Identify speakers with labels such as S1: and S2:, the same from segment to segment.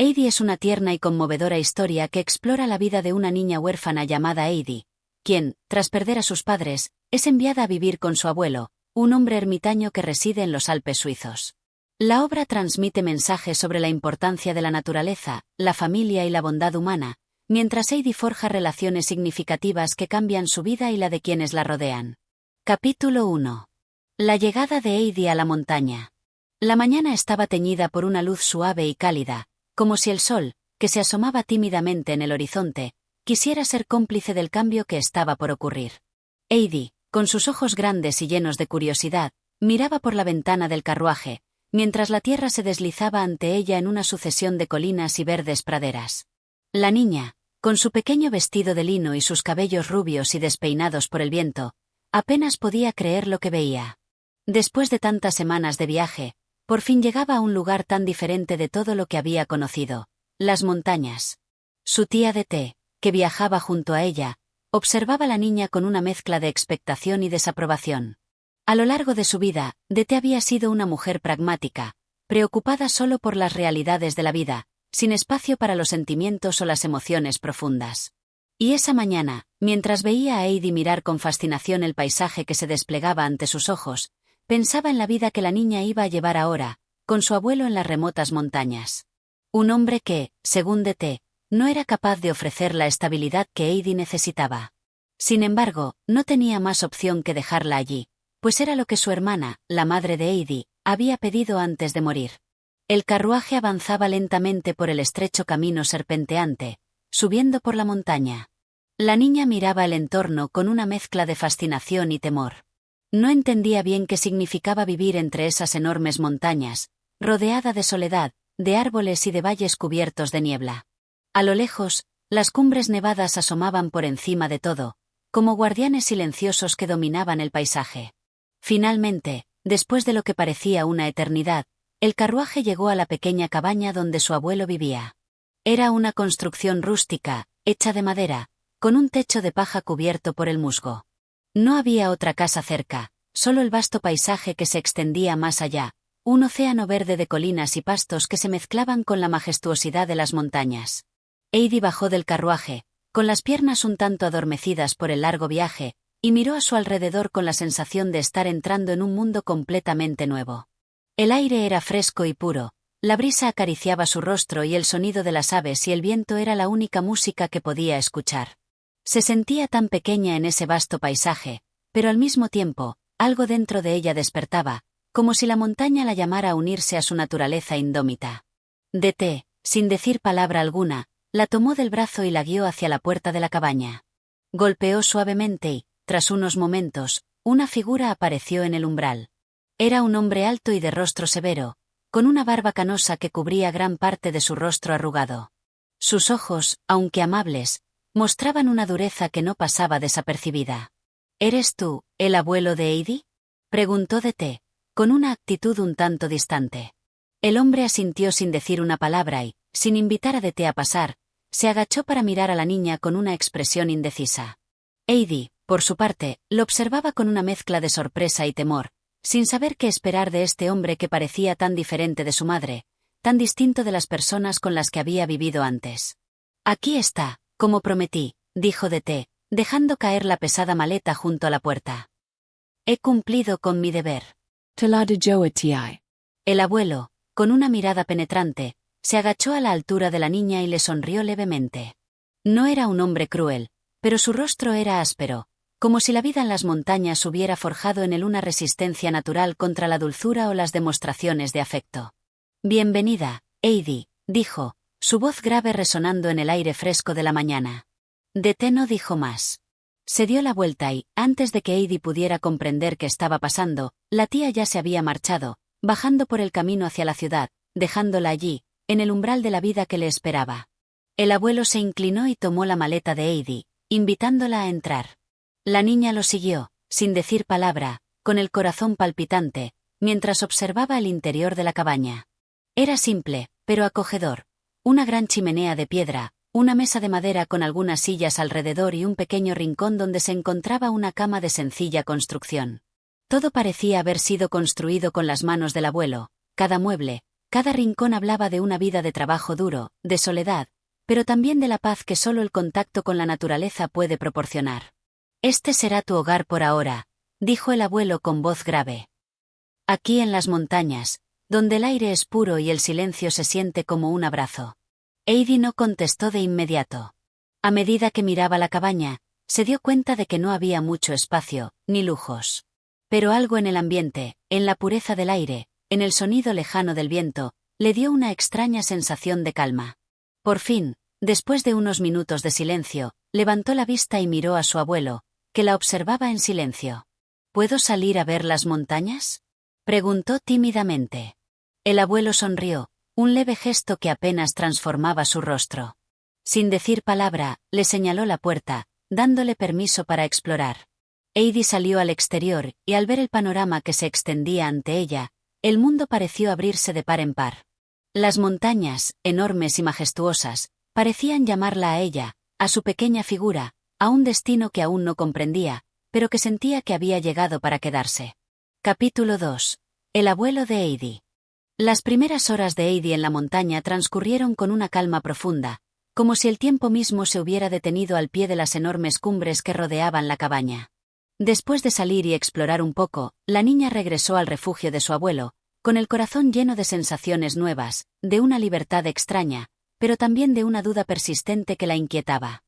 S1: Heidi es una tierna y conmovedora historia que explora la vida de una niña huérfana llamada Heidi, quien, tras perder a sus padres, es enviada a vivir con su abuelo, un hombre ermitaño que reside en los Alpes suizos. La obra transmite mensajes sobre la importancia de la naturaleza, la familia y la bondad humana, mientras Heidi forja relaciones significativas que cambian su vida y la de quienes la rodean. Capítulo 1. La llegada de Heidi a la montaña. La mañana estaba teñida por una luz suave y cálida, como si el sol, que se asomaba tímidamente en el horizonte, quisiera ser cómplice del cambio que estaba por ocurrir. Heidi, con sus ojos grandes y llenos de curiosidad, miraba por la ventana del carruaje, mientras la tierra se deslizaba ante ella en una sucesión de colinas y verdes praderas. La niña, con su pequeño vestido de lino y sus cabellos rubios y despeinados por el viento, apenas podía creer lo que veía. Después de tantas semanas de viaje, por fin llegaba a un lugar tan diferente de todo lo que había conocido, las montañas. Su tía de té, que viajaba junto a ella, observaba a la niña con una mezcla de expectación y desaprobación. A lo largo de su vida, Dete había sido una mujer pragmática, preocupada solo por las realidades de la vida, sin espacio para los sentimientos o las emociones profundas. Y esa mañana, mientras veía a Heidi mirar con fascinación el paisaje que se desplegaba ante sus ojos, pensaba en la vida que la niña iba a llevar ahora, con su abuelo en las remotas montañas. Un hombre que, según Dete, no era capaz de ofrecer la estabilidad que Heidi necesitaba. Sin embargo, no tenía más opción que dejarla allí, pues era lo que su hermana, la madre de Heidi, había pedido antes de morir. El carruaje avanzaba lentamente por el estrecho camino serpenteante, subiendo por la montaña. La niña miraba el entorno con una mezcla de fascinación y temor. No entendía bien qué significaba vivir entre esas enormes montañas, rodeada de soledad, de árboles y de valles cubiertos de niebla. A lo lejos, las cumbres nevadas asomaban por encima de todo, como guardianes silenciosos que dominaban el paisaje. Finalmente, después de lo que parecía una eternidad, el carruaje llegó a la pequeña cabaña donde su abuelo vivía. Era una construcción rústica, hecha de madera, con un techo de paja cubierto por el musgo. No había otra casa cerca, solo el vasto paisaje que se extendía más allá, un océano verde de colinas y pastos que se mezclaban con la majestuosidad de las montañas. Heidi bajó del carruaje, con las piernas un tanto adormecidas por el largo viaje, y miró a su alrededor con la sensación de estar entrando en un mundo completamente nuevo. El aire era fresco y puro, la brisa acariciaba su rostro y el sonido de las aves y el viento era la única música que podía escuchar. Se sentía tan pequeña en ese vasto paisaje, pero al mismo tiempo, algo dentro de ella despertaba, como si la montaña la llamara a unirse a su naturaleza indómita. Dete, sin decir palabra alguna, la tomó del brazo y la guió hacia la puerta de la cabaña. Golpeó suavemente y, tras unos momentos, una figura apareció en el umbral. Era un hombre alto y de rostro severo, con una barba canosa que cubría gran parte de su rostro arrugado. Sus ojos, aunque amables, mostraban una dureza que no pasaba desapercibida. ¿Eres tú, el abuelo de Heidi?, preguntó Dete, con una actitud un tanto distante. El hombre asintió sin decir una palabra y, sin invitar a Dete a pasar, se agachó para mirar a la niña con una expresión indecisa. Heidi, por su parte, lo observaba con una mezcla de sorpresa y temor, sin saber qué esperar de este hombre que parecía tan diferente de su madre, tan distinto de las personas con las que había vivido antes. Aquí está, como prometí, dijo Dete, dejando caer la pesada maleta junto a la puerta. He cumplido con mi deber. El abuelo, con una mirada penetrante, se agachó a la altura de la niña y le sonrió levemente. No era un hombre cruel, pero su rostro era áspero, como si la vida en las montañas hubiera forjado en él una resistencia natural contra la dulzura o las demostraciones de afecto. Bienvenida, Heidi, dijo, su voz grave resonando en el aire fresco de la mañana. Dete no dijo más. Se dio la vuelta y, antes de que Heidi pudiera comprender qué estaba pasando, la tía ya se había marchado, bajando por el camino hacia la ciudad, dejándola allí, en el umbral de la vida que le esperaba. El abuelo se inclinó y tomó la maleta de Heidi, invitándola a entrar. La niña lo siguió, sin decir palabra, con el corazón palpitante, mientras observaba el interior de la cabaña. Era simple, pero acogedor. Una gran chimenea de piedra, una mesa de madera con algunas sillas alrededor y un pequeño rincón donde se encontraba una cama de sencilla construcción. Todo parecía haber sido construido con las manos del abuelo, cada mueble, Cada rincón hablaba de una vida de trabajo duro, de soledad, pero también de la paz que solo el contacto con la naturaleza puede proporcionar. Este será tu hogar por ahora, dijo el abuelo con voz grave. Aquí en las montañas, donde el aire es puro y el silencio se siente como un abrazo. Heidi no contestó de inmediato. A medida que miraba la cabaña, se dio cuenta de que no había mucho espacio, ni lujos. Pero algo en el ambiente, en la pureza del aire, en el sonido lejano del viento, le dio una extraña sensación de calma. Por fin, después de unos minutos de silencio, levantó la vista y miró a su abuelo, que la observaba en silencio. ¿Puedo salir a ver las montañas?, preguntó tímidamente. El abuelo sonrió, un leve gesto que apenas transformaba su rostro. Sin decir palabra, le señaló la puerta, dándole permiso para explorar. Heidi salió al exterior, y al ver el panorama que se extendía ante ella, el mundo pareció abrirse de par en par. Las montañas, enormes y majestuosas, parecían llamarla a ella, a su pequeña figura, a un destino que aún no comprendía, pero que sentía que había llegado para quedarse. Capítulo 2. El abuelo de Heidi. Las primeras horas de Heidi en la montaña transcurrieron con una calma profunda, como si el tiempo mismo se hubiera detenido al pie de las enormes cumbres que rodeaban la cabaña. Después de salir y explorar un poco, la niña regresó al refugio de su abuelo, con el corazón lleno de sensaciones nuevas, de una libertad extraña, pero también de una duda persistente que la inquietaba.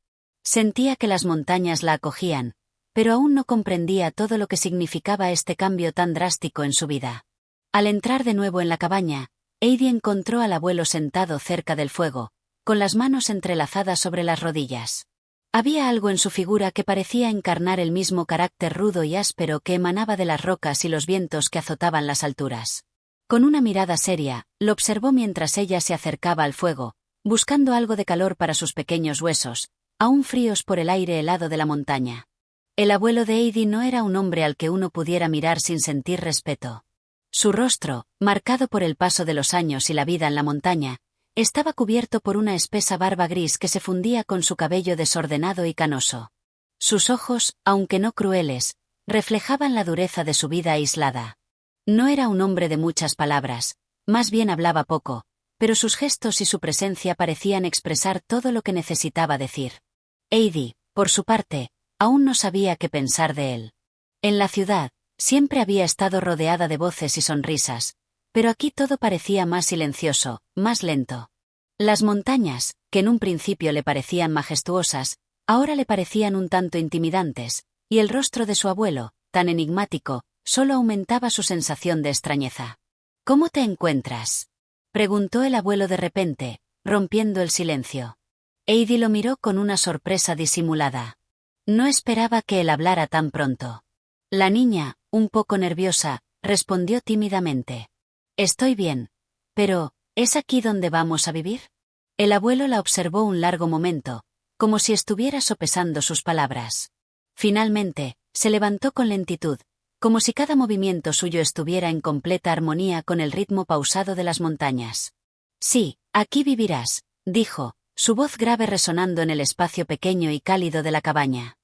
S1: Sentía que las montañas la acogían, pero aún no comprendía todo lo que significaba este cambio tan drástico en su vida. Al entrar de nuevo en la cabaña, Heidi encontró al abuelo sentado cerca del fuego, con las manos entrelazadas sobre las rodillas. Había algo en su figura que parecía encarnar el mismo carácter rudo y áspero que emanaba de las rocas y los vientos que azotaban las alturas. Con una mirada seria, lo observó mientras ella se acercaba al fuego, buscando algo de calor para sus pequeños huesos, aún fríos por el aire helado de la montaña. El abuelo de Heidi no era un hombre al que uno pudiera mirar sin sentir respeto. Su rostro, marcado por el paso de los años y la vida en la montaña, estaba cubierto por una espesa barba gris que se fundía con su cabello desordenado y canoso. Sus ojos, aunque no crueles, reflejaban la dureza de su vida aislada. No era un hombre de muchas palabras, más bien hablaba poco, pero sus gestos y su presencia parecían expresar todo lo que necesitaba decir. Heidi, por su parte, aún no sabía qué pensar de él. En la ciudad, siempre había estado rodeada de voces y sonrisas, pero aquí todo parecía más silencioso, más lento. Las montañas, que en un principio le parecían majestuosas, ahora le parecían un tanto intimidantes, y el rostro de su abuelo, tan enigmático, solo aumentaba su sensación de extrañeza. ¿Cómo te encuentras?, preguntó el abuelo de repente, rompiendo el silencio. Heidi lo miró con una sorpresa disimulada. No esperaba que él hablara tan pronto. La niña, un poco nerviosa, respondió tímidamente. Estoy bien. Pero, ¿es aquí donde vamos a vivir? El abuelo la observó un largo momento, como si estuviera sopesando sus palabras. Finalmente, se levantó con lentitud, como si cada movimiento suyo estuviera en completa armonía con el ritmo pausado de las montañas. Sí, aquí vivirás, dijo, su voz grave resonando en el espacio pequeño y cálido de la cabaña.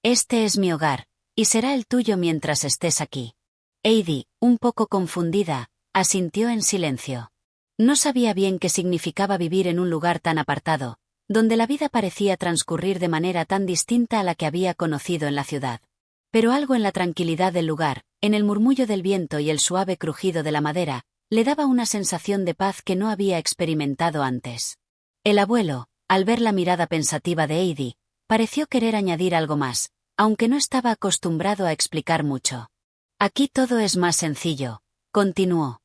S1: Este es mi hogar, y será el tuyo mientras estés aquí. Heidi, un poco confundida, asintió en silencio. No sabía bien qué significaba vivir en un lugar tan apartado, donde la vida parecía transcurrir de manera tan distinta a la que había conocido en la ciudad. Pero algo en la tranquilidad del lugar, en el murmullo del viento y el suave crujido de la madera, le daba una sensación de paz que no había experimentado antes. El abuelo, al ver la mirada pensativa de Heidi, pareció querer añadir algo más, aunque no estaba acostumbrado a explicar mucho. Aquí todo es más sencillo, continuó.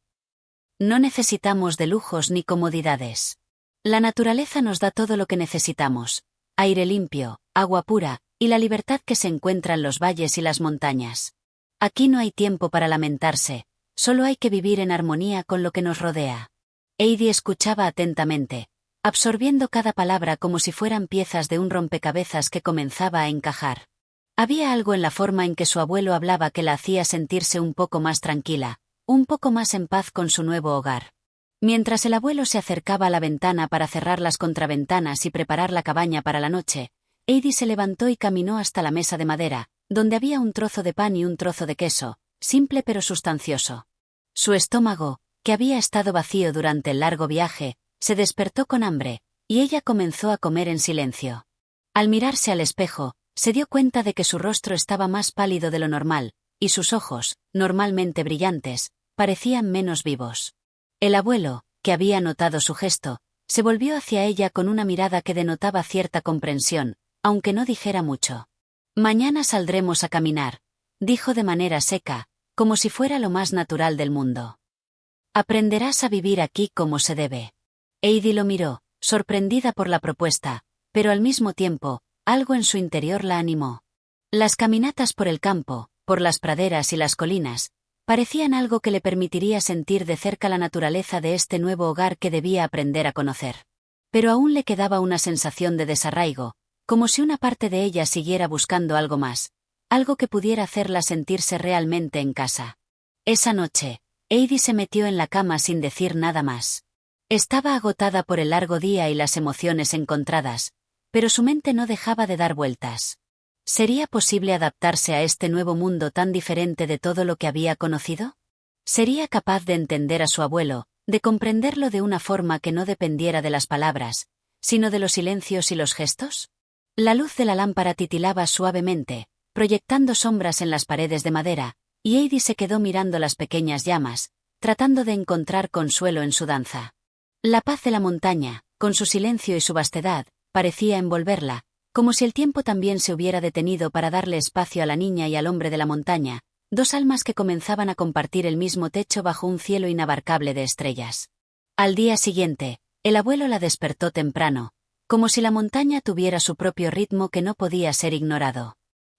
S1: No necesitamos de lujos ni comodidades. La naturaleza nos da todo lo que necesitamos: aire limpio, agua pura, y la libertad que se encuentra en los valles y las montañas. Aquí no hay tiempo para lamentarse, solo hay que vivir en armonía con lo que nos rodea. Heidi escuchaba atentamente, absorbiendo cada palabra como si fueran piezas de un rompecabezas que comenzaba a encajar. Había algo en la forma en que su abuelo hablaba que la hacía sentirse un poco más tranquila, un poco más en paz con su nuevo hogar. Mientras el abuelo se acercaba a la ventana para cerrar las contraventanas y preparar la cabaña para la noche, Heidi se levantó y caminó hasta la mesa de madera, donde había un trozo de pan y un trozo de queso, simple pero sustancioso. Su estómago, que había estado vacío durante el largo viaje, se despertó con hambre, y ella comenzó a comer en silencio. Al mirarse al espejo, se dio cuenta de que su rostro estaba más pálido de lo normal, y sus ojos, normalmente brillantes, parecían menos vivos. El abuelo, que había notado su gesto, se volvió hacia ella con una mirada que denotaba cierta comprensión, aunque no dijera mucho. «Mañana saldremos a caminar», dijo de manera seca, como si fuera lo más natural del mundo. «Aprenderás a vivir aquí como se debe». Heidi lo miró, sorprendida por la propuesta, pero al mismo tiempo, algo en su interior la animó. Las caminatas por el campo, por las praderas y las colinas, parecían algo que le permitiría sentir de cerca la naturaleza de este nuevo hogar que debía aprender a conocer. Pero aún le quedaba una sensación de desarraigo, como si una parte de ella siguiera buscando algo más, algo que pudiera hacerla sentirse realmente en casa. Esa noche, Heidi se metió en la cama sin decir nada más. Estaba agotada por el largo día y las emociones encontradas, pero su mente no dejaba de dar vueltas. ¿Sería posible adaptarse a este nuevo mundo tan diferente de todo lo que había conocido? ¿Sería capaz de entender a su abuelo, de comprenderlo de una forma que no dependiera de las palabras, sino de los silencios y los gestos? La luz de la lámpara titilaba suavemente, proyectando sombras en las paredes de madera, y Heidi se quedó mirando las pequeñas llamas, tratando de encontrar consuelo en su danza. La paz de la montaña, con su silencio y su vastedad, parecía envolverla, como si el tiempo también se hubiera detenido para darle espacio a la niña y al hombre de la montaña, dos almas que comenzaban a compartir el mismo techo bajo un cielo inabarcable de estrellas. Al día siguiente, el abuelo la despertó temprano, como si la montaña tuviera su propio ritmo que no podía ser ignorado.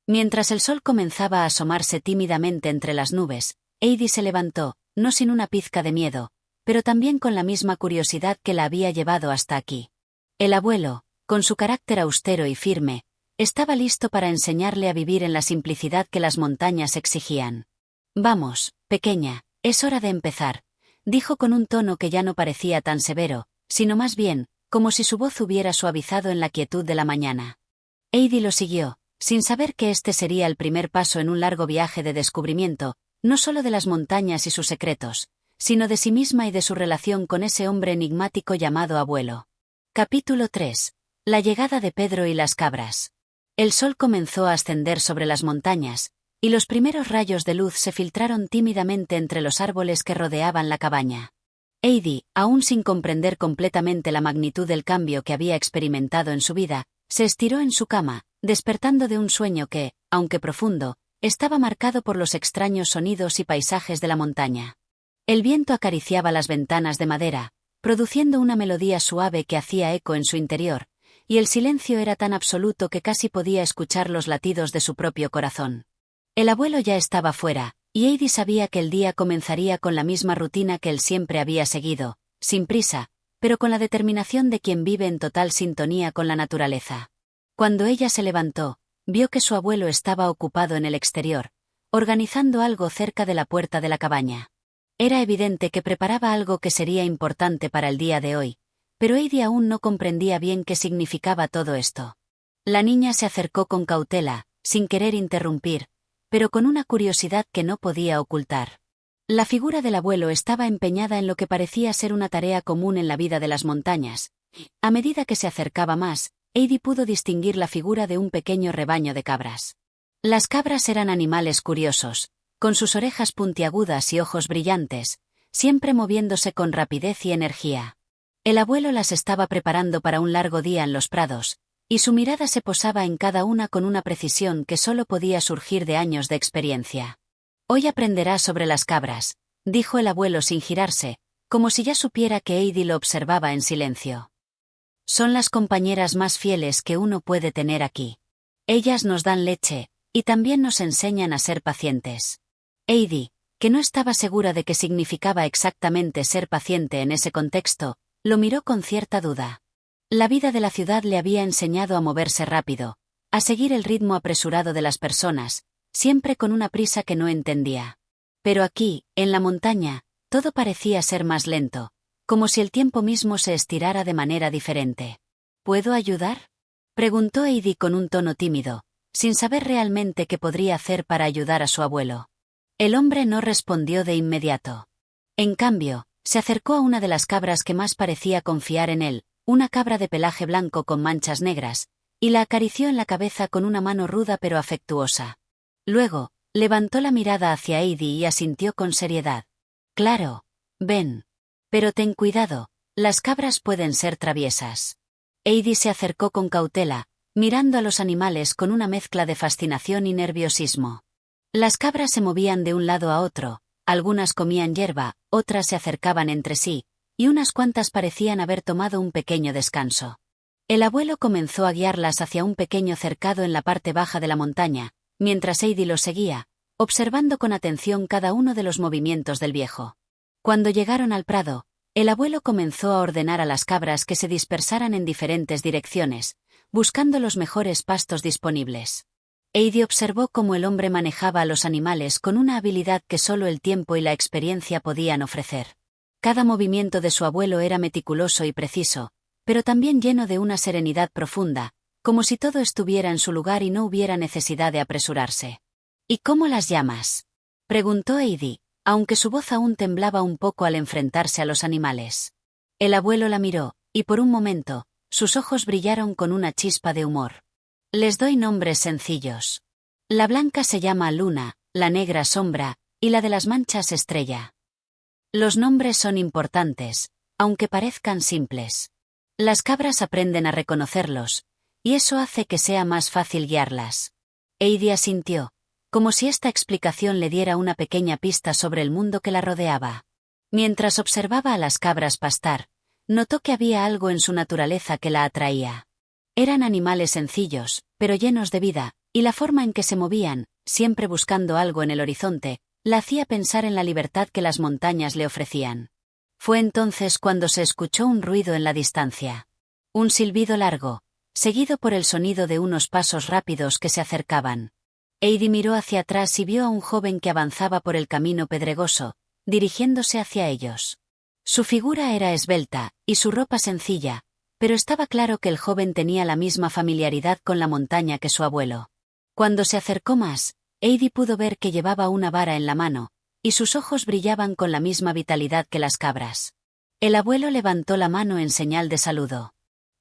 S1: Mientras el sol comenzaba a asomarse tímidamente entre las nubes, Heidi se levantó, no sin una pizca de miedo, pero también con la misma curiosidad que la había llevado hasta aquí. El abuelo, con su carácter austero y firme, estaba listo para enseñarle a vivir en la simplicidad que las montañas exigían. «Vamos, pequeña, es hora de empezar», dijo con un tono que ya no parecía tan severo, sino más bien, como si su voz hubiera suavizado en la quietud de la mañana. Heidi lo siguió, sin saber que este sería el primer paso en un largo viaje de descubrimiento, no solo de las montañas y sus secretos, sino de sí misma y de su relación con ese hombre enigmático llamado abuelo. Capítulo 3. La llegada de Pedro y las cabras. El sol comenzó a ascender sobre las montañas, y los primeros rayos de luz se filtraron tímidamente entre los árboles que rodeaban la cabaña. Heidi, aún sin comprender completamente la magnitud del cambio que había experimentado en su vida, se estiró en su cama, despertando de un sueño que, aunque profundo, estaba marcado por los extraños sonidos y paisajes de la montaña. El viento acariciaba las ventanas de madera, produciendo una melodía suave que hacía eco en su interior, y el silencio era tan absoluto que casi podía escuchar los latidos de su propio corazón. El abuelo ya estaba fuera, y Heidi sabía que el día comenzaría con la misma rutina que él siempre había seguido, sin prisa, pero con la determinación de quien vive en total sintonía con la naturaleza. Cuando ella se levantó, vio que su abuelo estaba ocupado en el exterior, organizando algo cerca de la puerta de la cabaña. Era evidente que preparaba algo que sería importante para el día de hoy, pero Heidi aún no comprendía bien qué significaba todo esto. La niña se acercó con cautela, sin querer interrumpir, pero con una curiosidad que no podía ocultar. La figura del abuelo estaba empeñada en lo que parecía ser una tarea común en la vida de las montañas. A medida que se acercaba más, Heidi pudo distinguir la figura de un pequeño rebaño de cabras. Las cabras eran animales curiosos, con sus orejas puntiagudas y ojos brillantes, siempre moviéndose con rapidez y energía. El abuelo las estaba preparando para un largo día en los prados, y su mirada se posaba en cada una con una precisión que solo podía surgir de años de experiencia. «Hoy aprenderás sobre las cabras», dijo el abuelo sin girarse, como si ya supiera que Heidi lo observaba en silencio. «Son las compañeras más fieles que uno puede tener aquí. Ellas nos dan leche, y también nos enseñan a ser pacientes». Heidi, que no estaba segura de qué significaba exactamente ser paciente en ese contexto, lo miró con cierta duda. La vida de la ciudad le había enseñado a moverse rápido, a seguir el ritmo apresurado de las personas, siempre con una prisa que no entendía. Pero aquí, en la montaña, todo parecía ser más lento, como si el tiempo mismo se estirara de manera diferente. ¿Puedo ayudar?, preguntó Heidi con un tono tímido, sin saber realmente qué podría hacer para ayudar a su abuelo. El hombre no respondió de inmediato. En cambio, Se acercó a una de las cabras que más parecía confiar en él, una cabra de pelaje blanco con manchas negras, y la acarició en la cabeza con una mano ruda pero afectuosa. Luego, levantó la mirada hacia Heidi y asintió con seriedad. Claro. Ven. Pero ten cuidado, las cabras pueden ser traviesas. Heidi se acercó con cautela, mirando a los animales con una mezcla de fascinación y nerviosismo. Las cabras se movían de un lado a otro, algunas comían hierba, otras se acercaban entre sí, y unas cuantas parecían haber tomado un pequeño descanso. El abuelo comenzó a guiarlas hacia un pequeño cercado en la parte baja de la montaña, mientras Heidi lo seguía, observando con atención cada uno de los movimientos del viejo. Cuando llegaron al prado, el abuelo comenzó a ordenar a las cabras que se dispersaran en diferentes direcciones, buscando los mejores pastos disponibles. Heidi observó cómo el hombre manejaba a los animales con una habilidad que solo el tiempo y la experiencia podían ofrecer. Cada movimiento de su abuelo era meticuloso y preciso, pero también lleno de una serenidad profunda, como si todo estuviera en su lugar y no hubiera necesidad de apresurarse. ¿Y cómo las llamas?, preguntó Heidi, aunque su voz aún temblaba un poco al enfrentarse a los animales. El abuelo la miró, y por un momento, sus ojos brillaron con una chispa de humor. Les doy nombres sencillos. La blanca se llama Luna, la negra Sombra, y la de las manchas Estrella. Los nombres son importantes, aunque parezcan simples. Las cabras aprenden a reconocerlos, y eso hace que sea más fácil guiarlas. Heidi asintió, como si esta explicación le diera una pequeña pista sobre el mundo que la rodeaba. Mientras observaba a las cabras pastar, notó que había algo en su naturaleza que la atraía. Eran animales sencillos, pero llenos de vida, y la forma en que se movían, siempre buscando algo en el horizonte, la hacía pensar en la libertad que las montañas le ofrecían. Fue entonces cuando se escuchó un ruido en la distancia. Un silbido largo, seguido por el sonido de unos pasos rápidos que se acercaban. Heidi miró hacia atrás y vio a un joven que avanzaba por el camino pedregoso, dirigiéndose hacia ellos. Su figura era esbelta, y su ropa sencilla, pero estaba claro que el joven tenía la misma familiaridad con la montaña que su abuelo. Cuando se acercó más, Heidi pudo ver que llevaba una vara en la mano, y sus ojos brillaban con la misma vitalidad que las cabras. El abuelo levantó la mano en señal de saludo.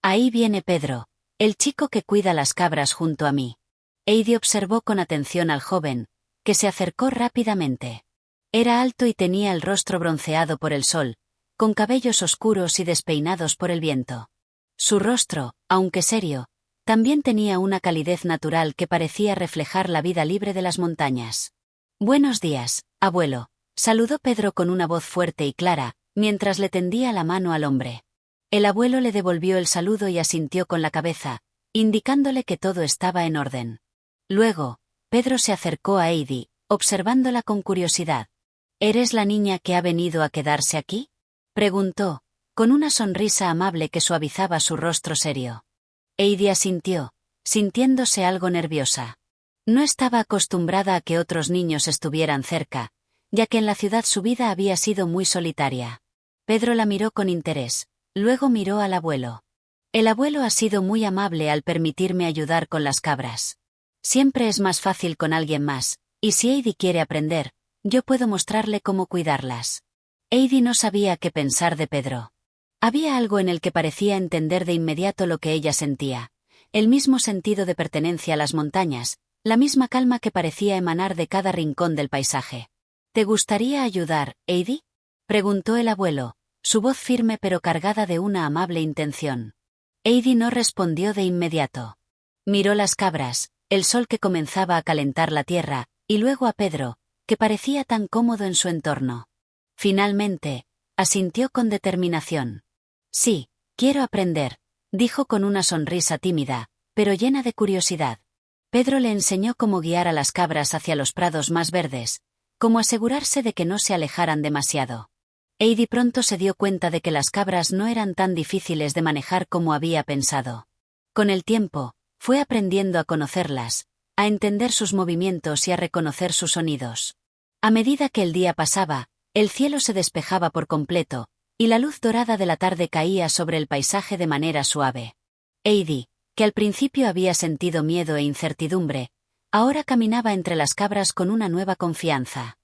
S1: Ahí viene Pedro, el chico que cuida las cabras junto a mí. Heidi observó con atención al joven, que se acercó rápidamente. Era alto y tenía el rostro bronceado por el sol, con cabellos oscuros y despeinados por el viento. Su rostro, aunque serio, también tenía una calidez natural que parecía reflejar la vida libre de las montañas. Buenos días, abuelo, saludó Pedro con una voz fuerte y clara, mientras le tendía la mano al hombre. El abuelo le devolvió el saludo y asintió con la cabeza, indicándole que todo estaba en orden. Luego, Pedro se acercó a Heidi, observándola con curiosidad. ¿Eres la niña que ha venido a quedarse aquí?, preguntó, con una sonrisa amable que suavizaba su rostro serio. Heidi asintió, sintiéndose algo nerviosa. No estaba acostumbrada a que otros niños estuvieran cerca, ya que en la ciudad su vida había sido muy solitaria. Pedro la miró con interés, luego miró al abuelo. El abuelo ha sido muy amable al permitirme ayudar con las cabras. Siempre es más fácil con alguien más, y si Heidi quiere aprender, yo puedo mostrarle cómo cuidarlas. Heidi no sabía qué pensar de Pedro. Había algo en el que parecía entender de inmediato lo que ella sentía, el mismo sentido de pertenencia a las montañas, la misma calma que parecía emanar de cada rincón del paisaje. ¿Te gustaría ayudar, Heidi?, preguntó el abuelo, su voz firme pero cargada de una amable intención. Heidi no respondió de inmediato. Miró las cabras, el sol que comenzaba a calentar la tierra, y luego a Pedro, que parecía tan cómodo en su entorno. Finalmente, asintió con determinación. Sí, quiero aprender, dijo con una sonrisa tímida, pero llena de curiosidad. Pedro le enseñó cómo guiar a las cabras hacia los prados más verdes, cómo asegurarse de que no se alejaran demasiado. Heidi pronto se dio cuenta de que las cabras no eran tan difíciles de manejar como había pensado. Con el tiempo, fue aprendiendo a conocerlas, a entender sus movimientos y a reconocer sus sonidos. A medida que el día pasaba, el cielo se despejaba por completo, y la luz dorada de la tarde caía sobre el paisaje de manera suave. Heidi, que al principio había sentido miedo e incertidumbre, ahora caminaba entre las cabras con una nueva confianza.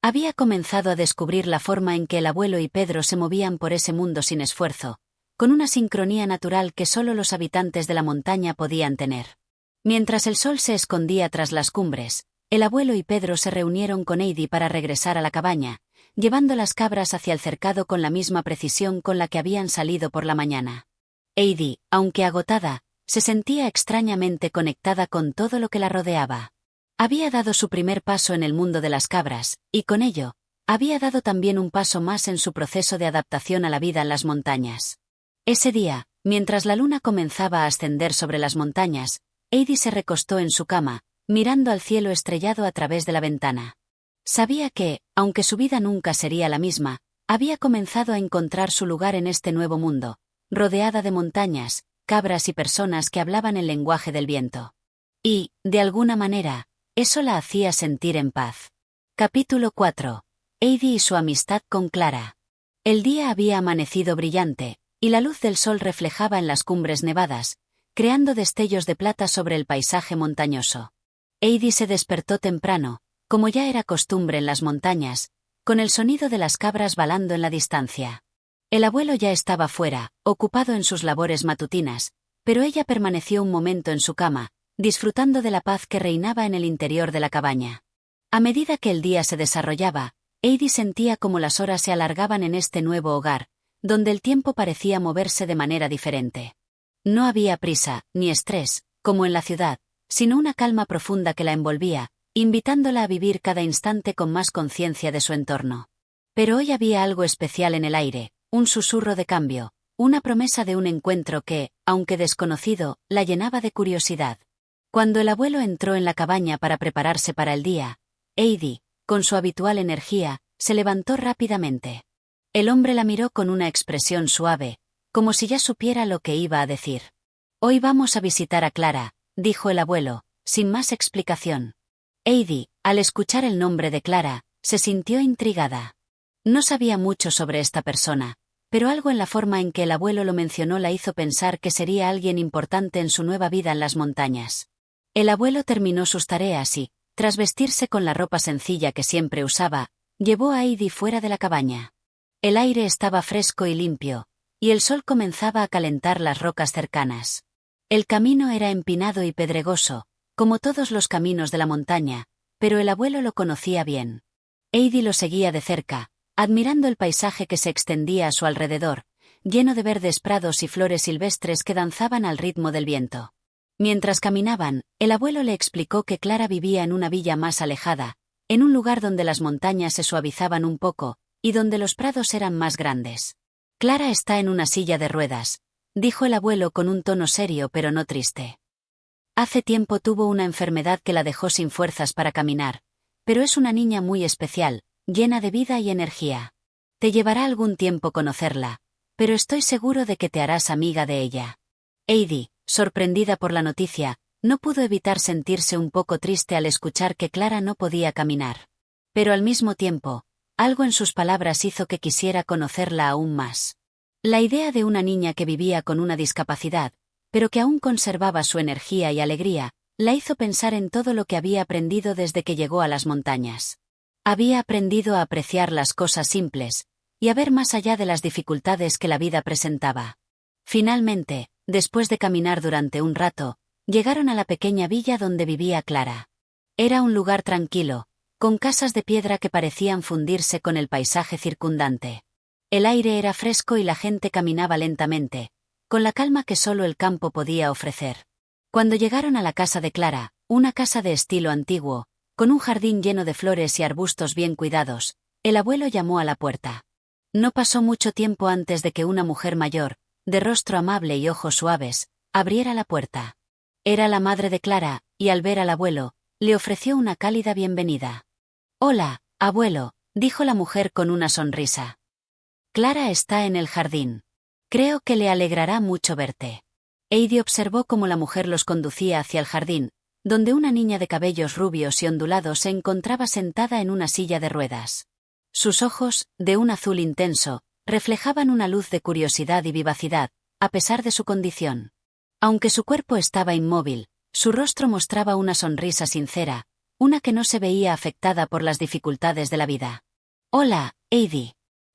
S1: Había comenzado a descubrir la forma en que el abuelo y Pedro se movían por ese mundo sin esfuerzo, con una sincronía natural que solo los habitantes de la montaña podían tener. Mientras el sol se escondía tras las cumbres, el abuelo y Pedro se reunieron con Heidi para regresar a la cabaña, llevando las cabras hacia el cercado con la misma precisión con la que habían salido por la mañana. Heidi, aunque agotada, se sentía extrañamente conectada con todo lo que la rodeaba. Había dado su primer paso en el mundo de las cabras, y con ello, había dado también un paso más en su proceso de adaptación a la vida en las montañas. Ese día, mientras la luna comenzaba a ascender sobre las montañas, Heidi se recostó en su cama, mirando al cielo estrellado a través de la ventana. Sabía que, aunque su vida nunca sería la misma, había comenzado a encontrar su lugar en este nuevo mundo, rodeada de montañas, cabras y personas que hablaban el lenguaje del viento. Y, de alguna manera, eso la hacía sentir en paz. Capítulo 4. Heidi y su amistad con Clara. El día había amanecido brillante, y la luz del sol reflejaba en las cumbres nevadas, creando destellos de plata sobre el paisaje montañoso. Heidi se despertó temprano, como ya era costumbre en las montañas, con el sonido de las cabras balando en la distancia. El abuelo ya estaba fuera, ocupado en sus labores matutinas, pero ella permaneció un momento en su cama, disfrutando de la paz que reinaba en el interior de la cabaña. A medida que el día se desarrollaba, Heidi sentía como las horas se alargaban en este nuevo hogar, donde el tiempo parecía moverse de manera diferente. No había prisa, ni estrés, como en la ciudad, sino una calma profunda que la envolvía, invitándola a vivir cada instante con más conciencia de su entorno. Pero hoy había algo especial en el aire, un susurro de cambio, una promesa de un encuentro que, aunque desconocido, la llenaba de curiosidad. Cuando el abuelo entró en la cabaña para prepararse para el día, Heidi, con su habitual energía, se levantó rápidamente. El hombre la miró con una expresión suave, como si ya supiera lo que iba a decir. «Hoy vamos a visitar a Clara», dijo el abuelo, sin más explicación. Heidi, al escuchar el nombre de Clara, se sintió intrigada. No sabía mucho sobre esta persona, pero algo en la forma en que el abuelo lo mencionó la hizo pensar que sería alguien importante en su nueva vida en las montañas. El abuelo terminó sus tareas y, tras vestirse con la ropa sencilla que siempre usaba, llevó a Heidi fuera de la cabaña. El aire estaba fresco y limpio, y el sol comenzaba a calentar las rocas cercanas. El camino era empinado y pedregoso, como todos los caminos de la montaña, pero el abuelo lo conocía bien. Heidi lo seguía de cerca, admirando el paisaje que se extendía a su alrededor, lleno de verdes prados y flores silvestres que danzaban al ritmo del viento. Mientras caminaban, el abuelo le explicó que Clara vivía en una villa más alejada, en un lugar donde las montañas se suavizaban un poco, y donde los prados eran más grandes. «Clara está en una silla de ruedas», dijo el abuelo con un tono serio pero no triste. «Hace tiempo tuvo una enfermedad que la dejó sin fuerzas para caminar, pero es una niña muy especial, llena de vida y energía. Te llevará algún tiempo conocerla, pero estoy seguro de que te harás amiga de ella». Heidi, sorprendida por la noticia, no pudo evitar sentirse un poco triste al escuchar que Clara no podía caminar. Pero al mismo tiempo, algo en sus palabras hizo que quisiera conocerla aún más. La idea de una niña que vivía con una discapacidad, pero que aún conservaba su energía y alegría, la hizo pensar en todo lo que había aprendido desde que llegó a las montañas. Había aprendido a apreciar las cosas simples, y a ver más allá de las dificultades que la vida presentaba. Finalmente, después de caminar durante un rato, llegaron a la pequeña villa donde vivía Clara. Era un lugar tranquilo, con casas de piedra que parecían fundirse con el paisaje circundante. El aire era fresco y la gente caminaba lentamente, con la calma que solo el campo podía ofrecer. Cuando llegaron a la casa de Clara, una casa de estilo antiguo, con un jardín lleno de flores y arbustos bien cuidados, el abuelo llamó a la puerta. No pasó mucho tiempo antes de que una mujer mayor, de rostro amable y ojos suaves, abriera la puerta. Era la madre de Clara, y al ver al abuelo, le ofreció una cálida bienvenida. «Hola, abuelo», dijo la mujer con una sonrisa. «Clara está en el jardín. Creo que le alegrará mucho verte». Heidi observó cómo la mujer los conducía hacia el jardín, donde una niña de cabellos rubios y ondulados se encontraba sentada en una silla de ruedas. Sus ojos, de un azul intenso, reflejaban una luz de curiosidad y vivacidad, a pesar de su condición. Aunque su cuerpo estaba inmóvil, su rostro mostraba una sonrisa sincera, una que no se veía afectada por las dificultades de la vida. «Hola, Heidi»,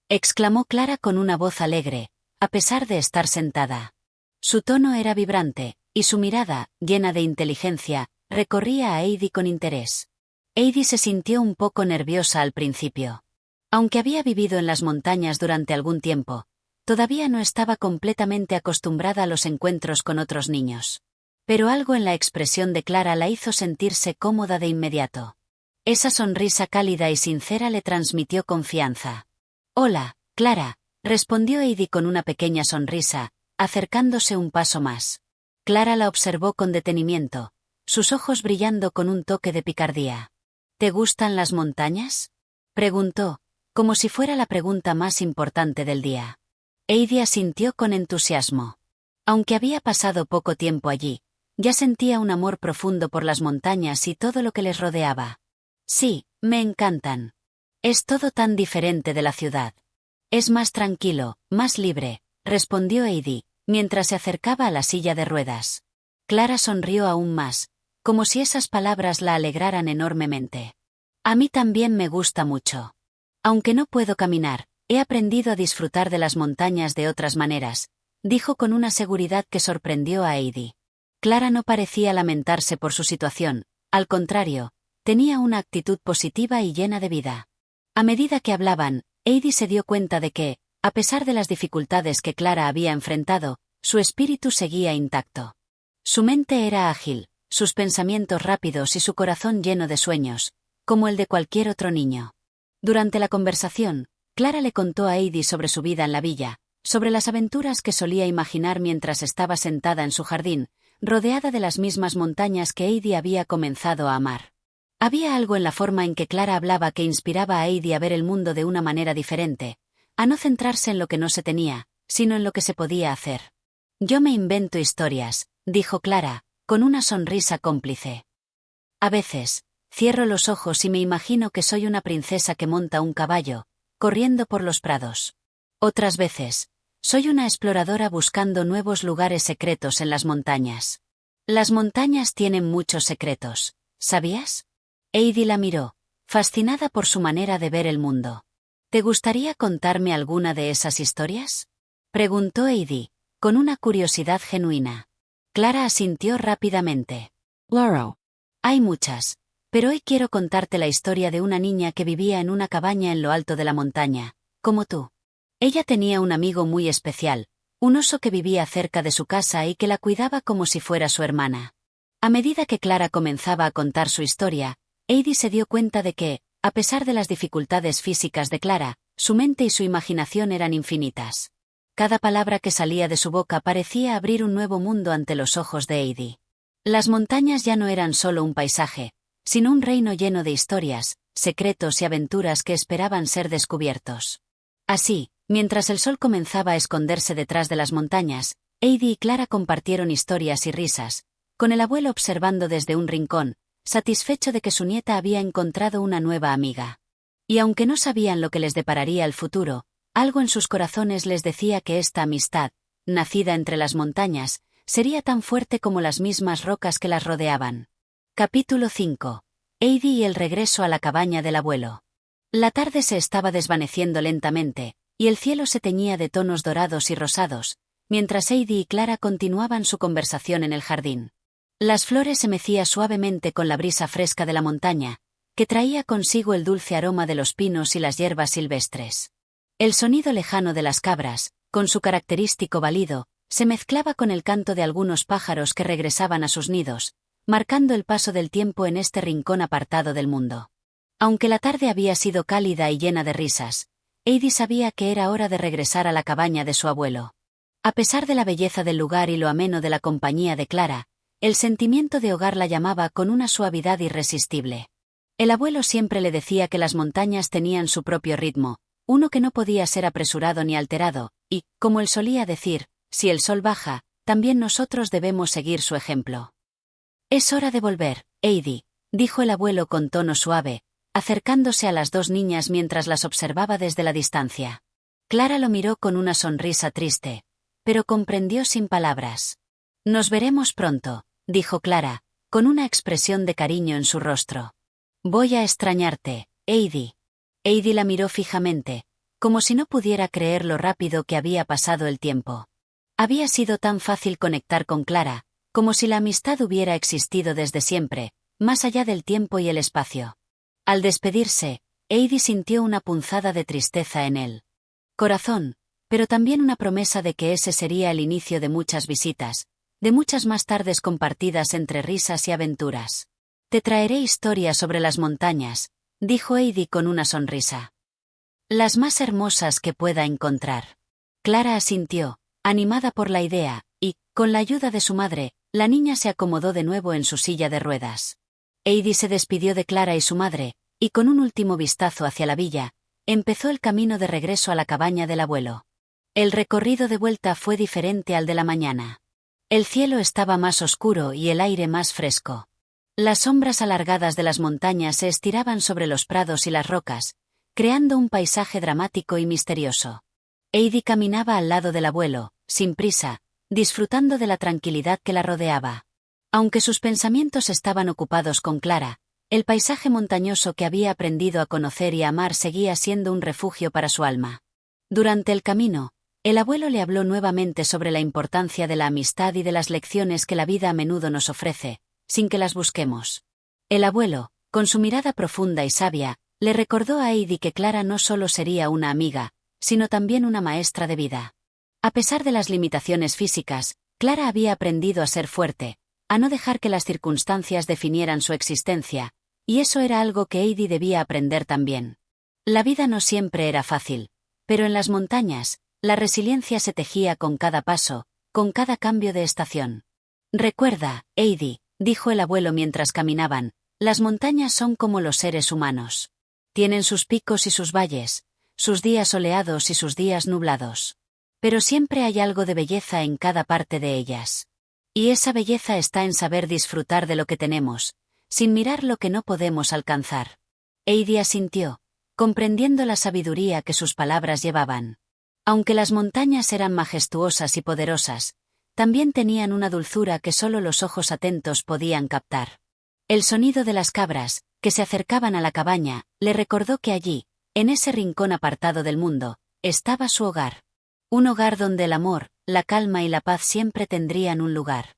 S1: exclamó Clara con una voz alegre, a pesar de estar sentada. Su tono era vibrante, y su mirada, llena de inteligencia, recorría a Heidi con interés. Heidi se sintió un poco nerviosa al principio. Aunque había vivido en las montañas durante algún tiempo, todavía no estaba completamente acostumbrada a los encuentros con otros niños. Pero algo en la expresión de Clara la hizo sentirse cómoda de inmediato. Esa sonrisa cálida y sincera le transmitió confianza. «Hola, Clara», respondió Heidi con una pequeña sonrisa, acercándose un paso más. Clara la observó con detenimiento, sus ojos brillando con un toque de picardía. «¿Te gustan las montañas?», preguntó, como si fuera la pregunta más importante del día. Heidi asintió con entusiasmo. Aunque había pasado poco tiempo allí, ya sentía un amor profundo por las montañas y todo lo que les rodeaba. «Sí, me encantan. Es todo tan diferente de la ciudad. Es más tranquilo, más libre», respondió Heidi, mientras se acercaba a la silla de ruedas. Clara sonrió aún más, como si esas palabras la alegraran enormemente. «A mí también me gusta mucho. Aunque no puedo caminar, he aprendido a disfrutar de las montañas de otras maneras», dijo con una seguridad que sorprendió a Heidi. Clara no parecía lamentarse por su situación, al contrario, tenía una actitud positiva y llena de vida. A medida que hablaban, Heidi se dio cuenta de que, a pesar de las dificultades que Clara había enfrentado, su espíritu seguía intacto. Su mente era ágil, sus pensamientos rápidos y su corazón lleno de sueños, como el de cualquier otro niño. Durante la conversación, Clara le contó a Heidi sobre su vida en la villa, sobre las aventuras que solía imaginar mientras estaba sentada en su jardín, rodeada de las mismas montañas que Heidi había comenzado a amar. Había algo en la forma en que Clara hablaba que inspiraba a Heidi a ver el mundo de una manera diferente, a no centrarse en lo que no se tenía, sino en lo que se podía hacer. «Yo me invento historias», dijo Clara, con una sonrisa cómplice. «A veces, cierro los ojos y me imagino que soy una princesa que monta un caballo, corriendo por los prados. Otras veces, soy una exploradora buscando nuevos lugares secretos en las montañas. Las montañas tienen muchos secretos, ¿sabías?». Heidi la miró, fascinada por su manera de ver el mundo. «¿Te gustaría contarme alguna de esas historias?», preguntó Heidi, con una curiosidad genuina. Clara asintió rápidamente. «Claro. Hay muchas, pero hoy quiero contarte la historia de una niña que vivía en una cabaña en lo alto de la montaña, como tú. Ella tenía un amigo muy especial, un oso que vivía cerca de su casa y que la cuidaba como si fuera su hermana». A medida que Clara comenzaba a contar su historia, Heidi se dio cuenta de que, a pesar de las dificultades físicas de Clara, su mente y su imaginación eran infinitas. Cada palabra que salía de su boca parecía abrir un nuevo mundo ante los ojos de Heidi. Las montañas ya no eran solo un paisaje, sino un reino lleno de historias, secretos y aventuras que esperaban ser descubiertos. Así, mientras el sol comenzaba a esconderse detrás de las montañas, Heidi y Clara compartieron historias y risas, con el abuelo observando desde un rincón, satisfecho de que su nieta había encontrado una nueva amiga. Y aunque no sabían lo que les depararía el futuro, algo en sus corazones les decía que esta amistad, nacida entre las montañas, sería tan fuerte como las mismas rocas que las rodeaban. Capítulo 5. Heidi y el regreso a la cabaña del abuelo. La tarde se estaba desvaneciendo lentamente, y el cielo se teñía de tonos dorados y rosados, mientras Heidi y Clara continuaban su conversación en el jardín. Las flores se mecían suavemente con la brisa fresca de la montaña, que traía consigo el dulce aroma de los pinos y las hierbas silvestres. El sonido lejano de las cabras, con su característico balido, se mezclaba con el canto de algunos pájaros que regresaban a sus nidos, marcando el paso del tiempo en este rincón apartado del mundo. Aunque la tarde había sido cálida y llena de risas, Heidi sabía que era hora de regresar a la cabaña de su abuelo. A pesar de la belleza del lugar y lo ameno de la compañía de Clara, el sentimiento de hogar la llamaba con una suavidad irresistible. El abuelo siempre le decía que las montañas tenían su propio ritmo, uno que no podía ser apresurado ni alterado, y, como él solía decir, si el sol baja, también nosotros debemos seguir su ejemplo. «Es hora de volver, Heidi», dijo el abuelo con tono suave, acercándose a las dos niñas mientras las observaba desde la distancia. Clara lo miró con una sonrisa triste, pero comprendió sin palabras. «Nos veremos pronto», dijo Clara, con una expresión de cariño en su rostro. Voy a extrañarte, Heidi. Heidi la miró fijamente, como si no pudiera creer lo rápido que había pasado el tiempo. Había sido tan fácil conectar con Clara, como si la amistad hubiera existido desde siempre, más allá del tiempo y el espacio. Al despedirse, Heidi sintió una punzada de tristeza en el corazón, pero también una promesa de que ese sería el inicio de muchas visitas, de muchas más tardes compartidas entre risas y aventuras. Te traeré historias sobre las montañas, dijo Heidi con una sonrisa. Las más hermosas que pueda encontrar. Clara asintió, animada por la idea, y, con la ayuda de su madre, la niña se acomodó de nuevo en su silla de ruedas. Heidi se despidió de Clara y su madre, y con un último vistazo hacia la villa, empezó el camino de regreso a la cabaña del abuelo. El recorrido de vuelta fue diferente al de la mañana. El cielo estaba más oscuro y el aire más fresco. Las sombras alargadas de las montañas se estiraban sobre los prados y las rocas, creando un paisaje dramático y misterioso. Heidi caminaba al lado del abuelo, sin prisa, disfrutando de la tranquilidad que la rodeaba. Aunque sus pensamientos estaban ocupados con Clara, el paisaje montañoso que había aprendido a conocer y a amar seguía siendo un refugio para su alma. Durante el camino, el abuelo le habló nuevamente sobre la importancia de la amistad y de las lecciones que la vida a menudo nos ofrece, sin que las busquemos. El abuelo, con su mirada profunda y sabia, le recordó a Heidi que Clara no solo sería una amiga, sino también una maestra de vida. A pesar de las limitaciones físicas, Clara había aprendido a ser fuerte, a no dejar que las circunstancias definieran su existencia, y eso era algo que Heidi debía aprender también. La vida no siempre era fácil, pero en las montañas, la resiliencia se tejía con cada paso, con cada cambio de estación. Recuerda, Heidi, dijo el abuelo mientras caminaban, las montañas son como los seres humanos. Tienen sus picos y sus valles, sus días soleados y sus días nublados. Pero siempre hay algo de belleza en cada parte de ellas. Y esa belleza está en saber disfrutar de lo que tenemos, sin mirar lo que no podemos alcanzar. Heidi asintió, comprendiendo la sabiduría que sus palabras llevaban. Aunque las montañas eran majestuosas y poderosas, también tenían una dulzura que solo los ojos atentos podían captar. El sonido de las cabras, que se acercaban a la cabaña, le recordó que allí, en ese rincón apartado del mundo, estaba su hogar. Un hogar donde el amor, la calma y la paz siempre tendrían un lugar.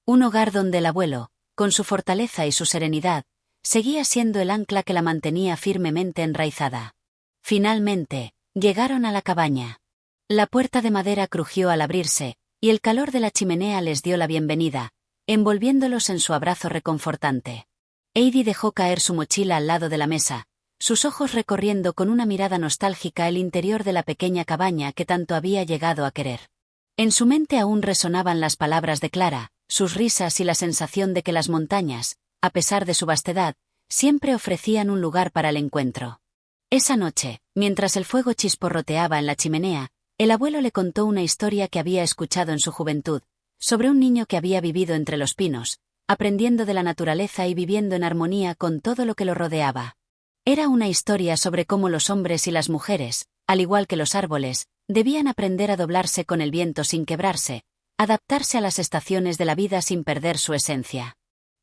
S1: Un hogar donde el abuelo, con su fortaleza y su serenidad, seguía siendo el ancla que la mantenía firmemente enraizada. Finalmente, llegaron a la cabaña. La puerta de madera crujió al abrirse, y el calor de la chimenea les dio la bienvenida, envolviéndolos en su abrazo reconfortante. Heidi dejó caer su mochila al lado de la mesa, sus ojos recorriendo con una mirada nostálgica el interior de la pequeña cabaña que tanto había llegado a querer. En su mente aún resonaban las palabras de Clara, sus risas y la sensación de que las montañas, a pesar de su vastedad, siempre ofrecían un lugar para el encuentro. Esa noche, mientras el fuego chisporroteaba en la chimenea, el abuelo le contó una historia que había escuchado en su juventud, sobre un niño que había vivido entre los pinos, aprendiendo de la naturaleza y viviendo en armonía con todo lo que lo rodeaba. Era una historia sobre cómo los hombres y las mujeres, al igual que los árboles, debían aprender a doblarse con el viento sin quebrarse, adaptarse a las estaciones de la vida sin perder su esencia.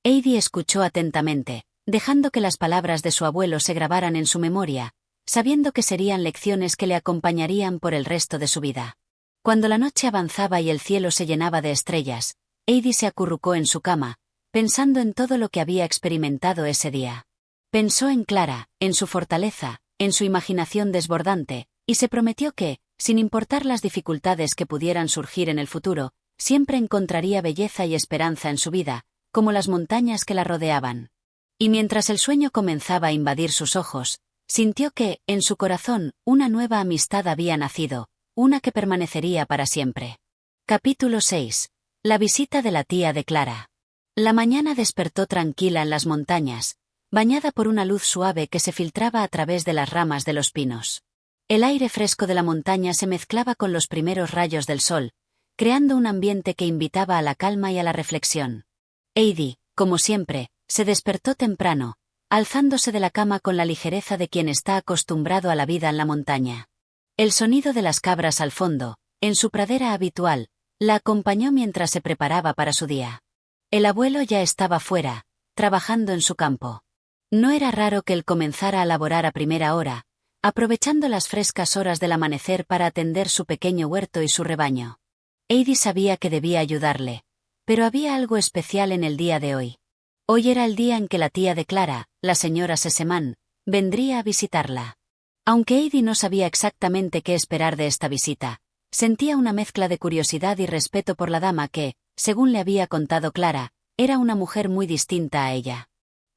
S1: Heidi escuchó atentamente, dejando que las palabras de su abuelo se grabaran en su memoria, sabiendo que serían lecciones que le acompañarían por el resto de su vida. Cuando la noche avanzaba y el cielo se llenaba de estrellas, Heidi se acurrucó en su cama, pensando en todo lo que había experimentado ese día. Pensó en Clara, en su fortaleza, en su imaginación desbordante, y se prometió que, sin importar las dificultades que pudieran surgir en el futuro, siempre encontraría belleza y esperanza en su vida, como las montañas que la rodeaban. Y mientras el sueño comenzaba a invadir sus ojos, sintió que, en su corazón, una nueva amistad había nacido, una que permanecería para siempre. Capítulo 6. La visita de la tía de Clara. La mañana despertó tranquila en las montañas, bañada por una luz suave que se filtraba a través de las ramas de los pinos. El aire fresco de la montaña se mezclaba con los primeros rayos del sol, creando un ambiente que invitaba a la calma y a la reflexión. Heidi, como siempre, se despertó temprano, alzándose de la cama con la ligereza de quien está acostumbrado a la vida en la montaña. El sonido de las cabras al fondo, en su pradera habitual, la acompañó mientras se preparaba para su día. El abuelo ya estaba fuera, trabajando en su campo. No era raro que él comenzara a laborar a primera hora, aprovechando las frescas horas del amanecer para atender su pequeño huerto y su rebaño. Heidi sabía que debía ayudarle, pero había algo especial en el día de hoy. Hoy era el día en que la tía de Clara, la señora Sesemann, vendría a visitarla. Aunque Heidi no sabía exactamente qué esperar de esta visita, sentía una mezcla de curiosidad y respeto por la dama que, según le había contado Clara, era una mujer muy distinta a ella.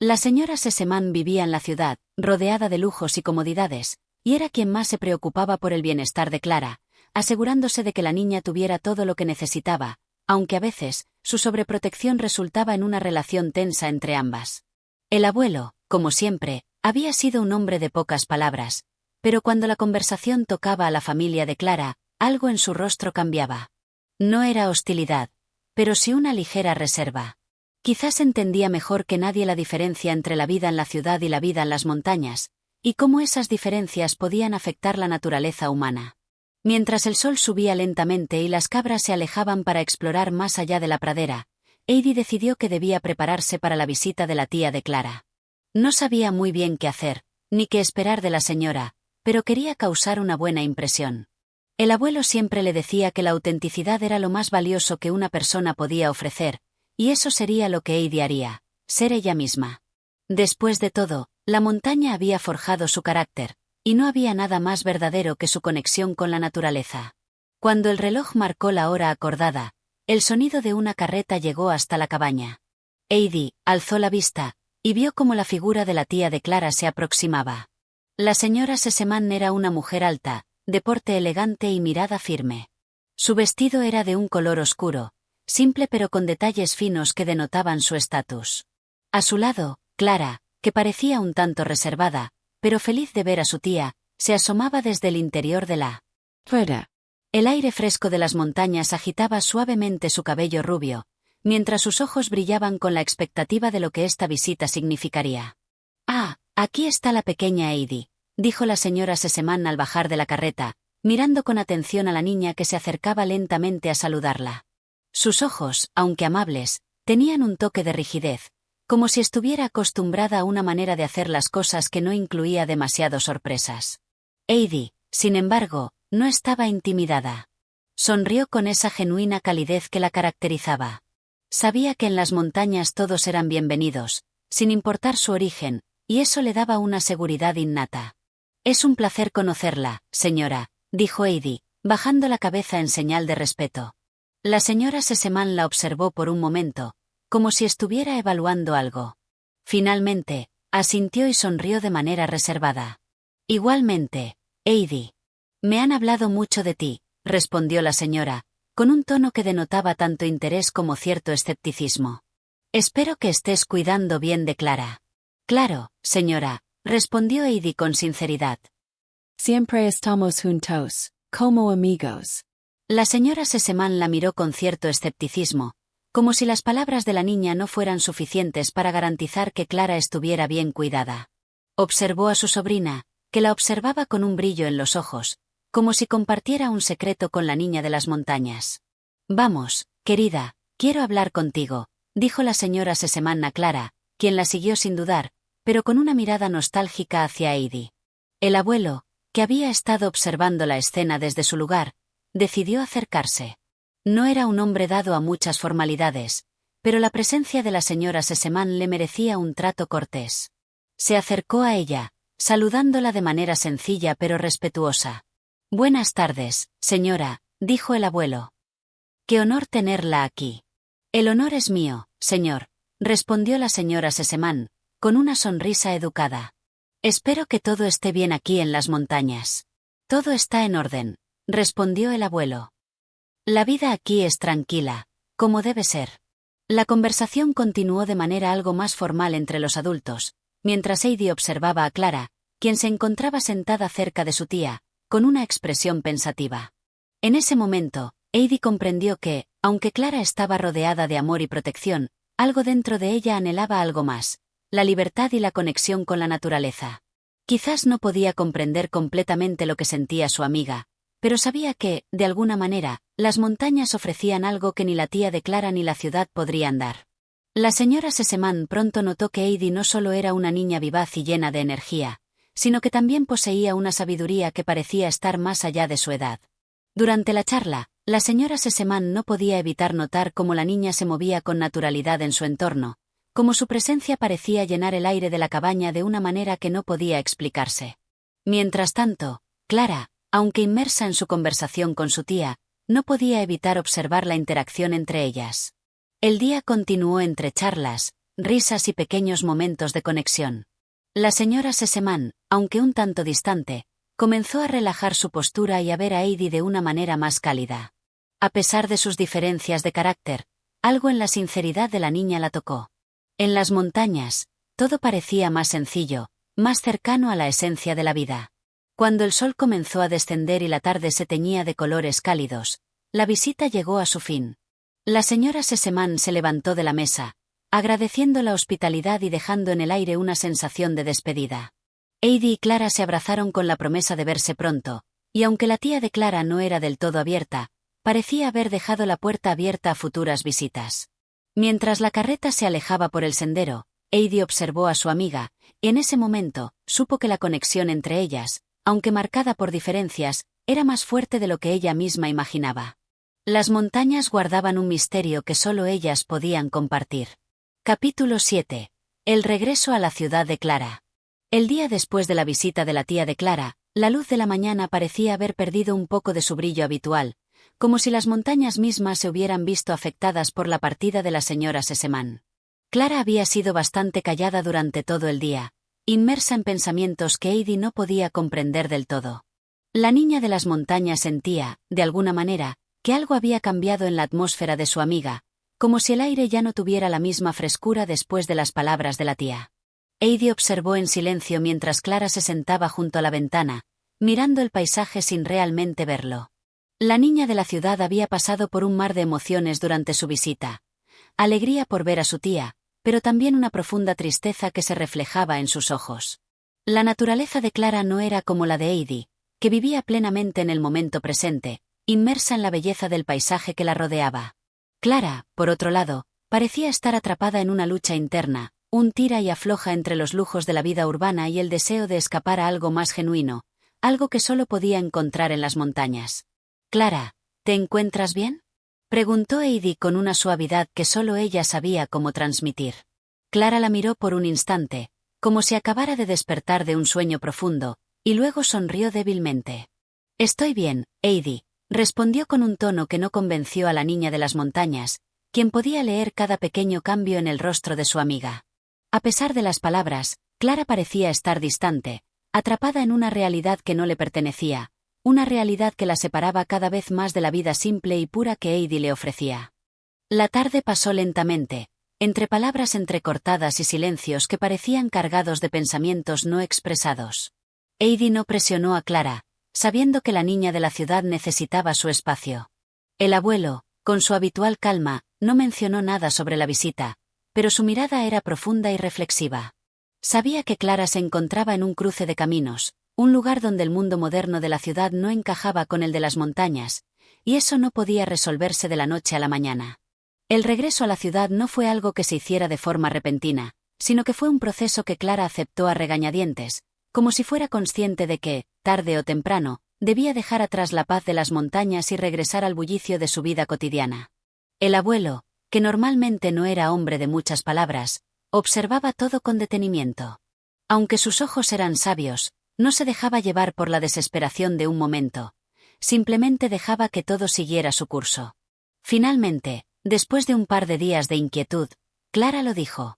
S1: La señora Sesemann vivía en la ciudad, rodeada de lujos y comodidades, y era quien más se preocupaba por el bienestar de Clara, asegurándose de que la niña tuviera todo lo que necesitaba, aunque a veces, su sobreprotección resultaba en una relación tensa entre ambas. El abuelo, como siempre, había sido un hombre de pocas palabras, pero cuando la conversación tocaba a la familia de Clara, algo en su rostro cambiaba. No era hostilidad, pero sí una ligera reserva. Quizás entendía mejor que nadie la diferencia entre la vida en la ciudad y la vida en las montañas, y cómo esas diferencias podían afectar la naturaleza humana. Mientras el sol subía lentamente y las cabras se alejaban para explorar más allá de la pradera, Heidi decidió que debía prepararse para la visita de la tía de Clara. No sabía muy bien qué hacer, ni qué esperar de la señora, pero quería causar una buena impresión. El abuelo siempre le decía que la autenticidad era lo más valioso que una persona podía ofrecer, y eso sería lo que Heidi haría, ser ella misma. Después de todo, la montaña había forjado su carácter, y no había nada más verdadero que su conexión con la naturaleza. Cuando el reloj marcó la hora acordada, el sonido de una carreta llegó hasta la cabaña. Heidi alzó la vista, y vio cómo la figura de la tía de Clara se aproximaba. La señora Sesemann era una mujer alta, de porte elegante y mirada firme. Su vestido era de un color oscuro, simple pero con detalles finos que denotaban su estatus. A su lado, Clara, que parecía un tanto reservada, pero feliz de ver a su tía, se asomaba desde el interior de la fuera. El aire fresco de las montañas agitaba suavemente su cabello rubio, mientras sus ojos brillaban con la expectativa de lo que esta visita significaría. «Ah, aquí está la pequeña Heidi», dijo la señora Sesemann al bajar de la carreta, mirando con atención a la niña que se acercaba lentamente a saludarla. Sus ojos, aunque amables, tenían un toque de rigidez, como si estuviera acostumbrada a una manera de hacer las cosas que no incluía demasiado sorpresas. Heidi, sin embargo, no estaba intimidada. Sonrió con esa genuina calidez que la caracterizaba. Sabía que en las montañas todos eran bienvenidos, sin importar su origen, y eso le daba una seguridad innata. «Es un placer conocerla, señora», dijo Heidi, bajando la cabeza en señal de respeto. La señora Sesemann la observó por un momento, como si estuviera evaluando algo. Finalmente, asintió y sonrió de manera reservada. «Igualmente, Heidi. Me han hablado mucho de ti», respondió la señora, con un tono que denotaba tanto interés como cierto escepticismo. «Espero que estés cuidando bien de Clara». «Claro, señora», respondió Heidi con sinceridad.
S2: «Siempre estamos juntos, como amigos».
S1: La señora Sesemann la miró con cierto escepticismo, como si las palabras de la niña no fueran suficientes para garantizar que Clara estuviera bien cuidada. Observó a su sobrina, que la observaba con un brillo en los ojos, como si compartiera un secreto con la niña de las montañas. «Vamos, querida, quiero hablar contigo», dijo la señora Sesemann a Clara, quien la siguió sin dudar, pero con una mirada nostálgica hacia Heidi. El abuelo, que había estado observando la escena desde su lugar, decidió acercarse. No era un hombre dado a muchas formalidades, pero la presencia de la señora Sesemann le merecía un trato cortés. Se acercó a ella, saludándola de manera sencilla pero respetuosa. «Buenas tardes, señora», dijo el abuelo. «Qué honor tenerla aquí». «El honor es mío, señor», respondió la señora Sesemann, con una sonrisa educada. «Espero que todo esté bien aquí en las montañas». «Todo está en orden», respondió el abuelo. «La vida aquí es tranquila, como debe ser». La conversación continuó de manera algo más formal entre los adultos, mientras Heidi observaba a Clara, quien se encontraba sentada cerca de su tía, con una expresión pensativa. En ese momento, Heidi comprendió que, aunque Clara estaba rodeada de amor y protección, algo dentro de ella anhelaba algo más, la libertad y la conexión con la naturaleza. Quizás no podía comprender completamente lo que sentía su amiga, pero sabía que, de alguna manera, las montañas ofrecían algo que ni la tía de Clara ni la ciudad podrían dar. La señora Sesemann pronto notó que Heidi no solo era una niña vivaz y llena de energía, sino que también poseía una sabiduría que parecía estar más allá de su edad. Durante la charla, la señora Sesemann no podía evitar notar cómo la niña se movía con naturalidad en su entorno, cómo su presencia parecía llenar el aire de la cabaña de una manera que no podía explicarse. Mientras tanto, Clara, aunque inmersa en su conversación con su tía, no podía evitar observar la interacción entre ellas. El día continuó entre charlas, risas y pequeños momentos de conexión. La señora Sesemann, aunque un tanto distante, comenzó a relajar su postura y a ver a Heidi de una manera más cálida. A pesar de sus diferencias de carácter, algo en la sinceridad de la niña la tocó. En las montañas, todo parecía más sencillo, más cercano a la esencia de la vida. Cuando el sol comenzó a descender y la tarde se teñía de colores cálidos, la visita llegó a su fin. La señora Sesemann se levantó de la mesa, agradeciendo la hospitalidad y dejando en el aire una sensación de despedida. Heidi y Clara se abrazaron con la promesa de verse pronto, y aunque la tía de Clara no era del todo abierta, parecía haber dejado la puerta abierta a futuras visitas. Mientras la carreta se alejaba por el sendero, Heidi observó a su amiga, y en ese momento, supo que la conexión entre ellas, aunque marcada por diferencias, era más fuerte de lo que ella misma imaginaba. Las montañas guardaban un misterio que solo ellas podían compartir. Capítulo 7. El regreso a la ciudad de Clara. El día después de la visita de la tía de Clara, la luz de la mañana parecía haber perdido un poco de su brillo habitual, como si las montañas mismas se hubieran visto afectadas por la partida de la señora Sesemann. Clara había sido bastante callada durante todo el día, inmersa en pensamientos que Heidi no podía comprender del todo. La niña de las montañas sentía, de alguna manera, que algo había cambiado en la atmósfera de su amiga, como si el aire ya no tuviera la misma frescura después de las palabras de la tía. Heidi observó en silencio mientras Clara se sentaba junto a la ventana, mirando el paisaje sin realmente verlo. La niña de la ciudad había pasado por un mar de emociones durante su visita. Alegría por ver a su tía, pero también una profunda tristeza que se reflejaba en sus ojos. La naturaleza de Clara no era como la de Heidi, que vivía plenamente en el momento presente, inmersa en la belleza del paisaje que la rodeaba. Clara, por otro lado, parecía estar atrapada en una lucha interna, un tira y afloja entre los lujos de la vida urbana y el deseo de escapar a algo más genuino, algo que solo podía encontrar en las montañas. «Clara, ¿te encuentras bien?», preguntó Heidi con una suavidad que solo ella sabía cómo transmitir. Clara la miró por un instante, como si acabara de despertar de un sueño profundo, y luego sonrió débilmente. «Estoy bien, Heidi», respondió con un tono que no convenció a la niña de las montañas, quien podía leer cada pequeño cambio en el rostro de su amiga. A pesar de las palabras, Clara parecía estar distante, atrapada en una realidad que no le pertenecía, una realidad que la separaba cada vez más de la vida simple y pura que Heidi le ofrecía. La tarde pasó lentamente, entre palabras entrecortadas y silencios que parecían cargados de pensamientos no expresados. Heidi no presionó a Clara, sabiendo que la niña de la ciudad necesitaba su espacio. El abuelo, con su habitual calma, no mencionó nada sobre la visita, pero su mirada era profunda y reflexiva. Sabía que Clara se encontraba en un cruce de caminos, un lugar donde el mundo moderno de la ciudad no encajaba con el de las montañas, y eso no podía resolverse de la noche a la mañana. El regreso a la ciudad no fue algo que se hiciera de forma repentina, sino que fue un proceso que Clara aceptó a regañadientes, como si fuera consciente de que, tarde o temprano, debía dejar atrás la paz de las montañas y regresar al bullicio de su vida cotidiana. El abuelo, que normalmente no era hombre de muchas palabras, observaba todo con detenimiento. Aunque sus ojos eran sabios, no se dejaba llevar por la desesperación de un momento, simplemente dejaba que todo siguiera su curso. Finalmente, después de un par de días de inquietud, Clara lo dijo.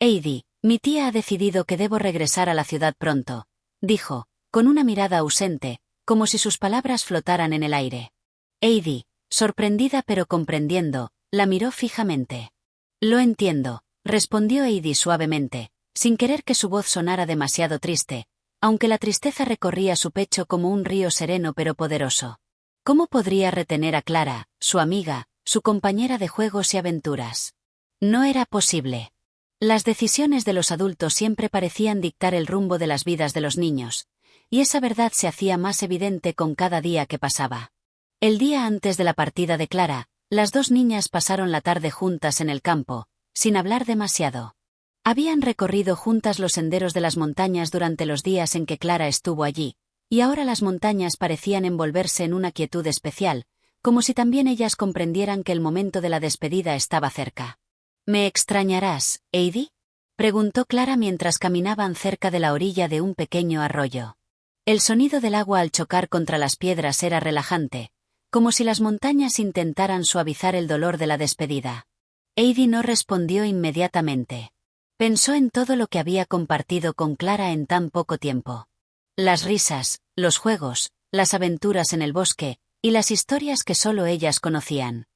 S1: «Heidi, mi tía ha decidido que debo regresar a la ciudad pronto», dijo, con una mirada ausente, como si sus palabras flotaran en el aire. Heidi, sorprendida pero comprendiendo, la miró fijamente. «Lo entiendo», respondió Heidi suavemente, sin querer que su voz sonara demasiado triste, aunque la tristeza recorría su pecho como un río sereno pero poderoso. ¿Cómo podría retener a Clara, su amiga, su compañera de juegos y aventuras? No era posible. Las decisiones de los adultos siempre parecían dictar el rumbo de las vidas de los niños, y esa verdad se hacía más evidente con cada día que pasaba. El día antes de la partida de Clara, las dos niñas pasaron la tarde juntas en el campo, sin hablar demasiado. Habían recorrido juntas los senderos de las montañas durante los días en que Clara estuvo allí, y ahora las montañas parecían envolverse en una quietud especial, como si también ellas comprendieran que el momento de la despedida estaba cerca. ¿Me extrañarás, Heidi?, preguntó Clara mientras caminaban cerca de la orilla de un pequeño arroyo. El sonido del agua al chocar contra las piedras era relajante, como si las montañas intentaran suavizar el dolor de la despedida. Heidi no respondió inmediatamente. Pensó en todo lo que había compartido con Clara en tan poco tiempo. Las risas, los juegos, las aventuras en el bosque, y las historias que solo ellas conocían.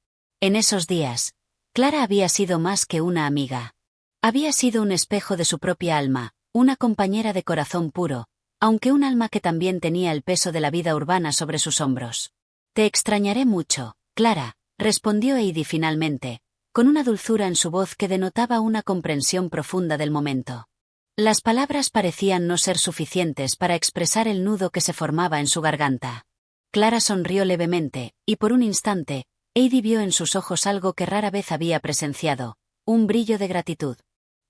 S1: En esos días, Clara había sido más que una amiga. Había sido un espejo de su propia alma, una compañera de corazón puro, aunque un alma que también tenía el peso de la vida urbana sobre sus hombros. «Te extrañaré mucho, Clara», respondió Heidi finalmente, con una dulzura en su voz que denotaba una comprensión profunda del momento. Las palabras parecían no ser suficientes para expresar el nudo que se formaba en su garganta. Clara sonrió levemente, y por un instante, Heidi vio en sus ojos algo que rara vez había presenciado, un brillo de gratitud.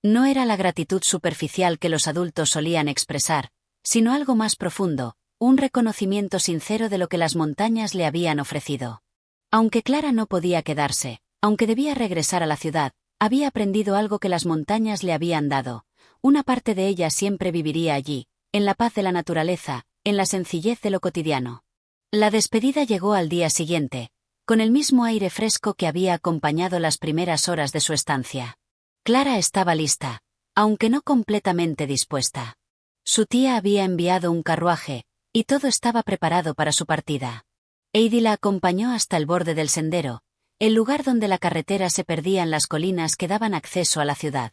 S1: No era la gratitud superficial que los adultos solían expresar, sino algo más profundo, un reconocimiento sincero de lo que las montañas le habían ofrecido. Aunque Clara no podía quedarse, aunque debía regresar a la ciudad, había aprendido algo que las montañas le habían dado. Una parte de ella siempre viviría allí, en la paz de la naturaleza, en la sencillez de lo cotidiano. La despedida llegó al día siguiente, con el mismo aire fresco que había acompañado las primeras horas de su estancia. Clara estaba lista, aunque no completamente dispuesta. Su tía había enviado un carruaje, y todo estaba preparado para su partida. Heidi la acompañó hasta el borde del sendero, el lugar donde la carretera se perdía en las colinas que daban acceso a la ciudad.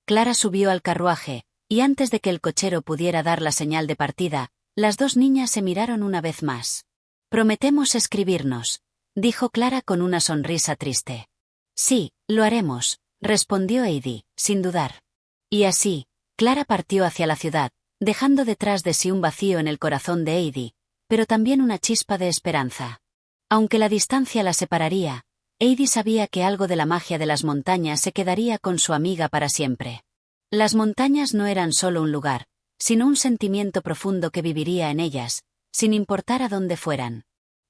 S1: Clara subió al carruaje, y antes de que el cochero pudiera dar la señal de partida, las dos niñas se miraron una vez más. «Prometemos escribirnos», dijo Clara con una sonrisa triste. «Sí, lo haremos», respondió Heidi, sin dudar. Y así, Clara partió hacia la ciudad, dejando detrás de sí un vacío en el corazón de Heidi, pero también una chispa de esperanza. Aunque la distancia la separaría, Heidi sabía que algo de la magia de las montañas se quedaría con su amiga para siempre. Las montañas no eran solo un lugar, sino un sentimiento profundo que viviría en ellas, sin importar a dónde fueran.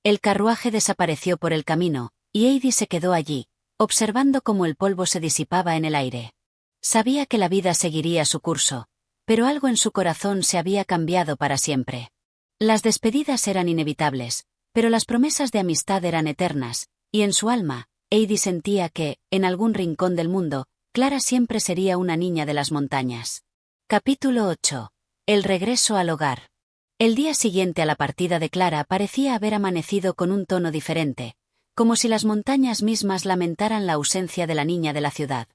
S1: El carruaje desapareció por el camino, y Heidi se quedó allí, observando cómo el polvo se disipaba en el aire. Sabía que la vida seguiría su curso, pero algo en su corazón se había cambiado para siempre. Las despedidas eran inevitables, pero las promesas de amistad eran eternas, y en su alma, Heidi sentía que, en algún rincón del mundo, Clara siempre sería una niña de las montañas. Capítulo 8. El regreso al hogar. El día siguiente a la partida de Clara parecía haber amanecido con un tono diferente, como si las montañas mismas lamentaran la ausencia de la niña de la ciudad.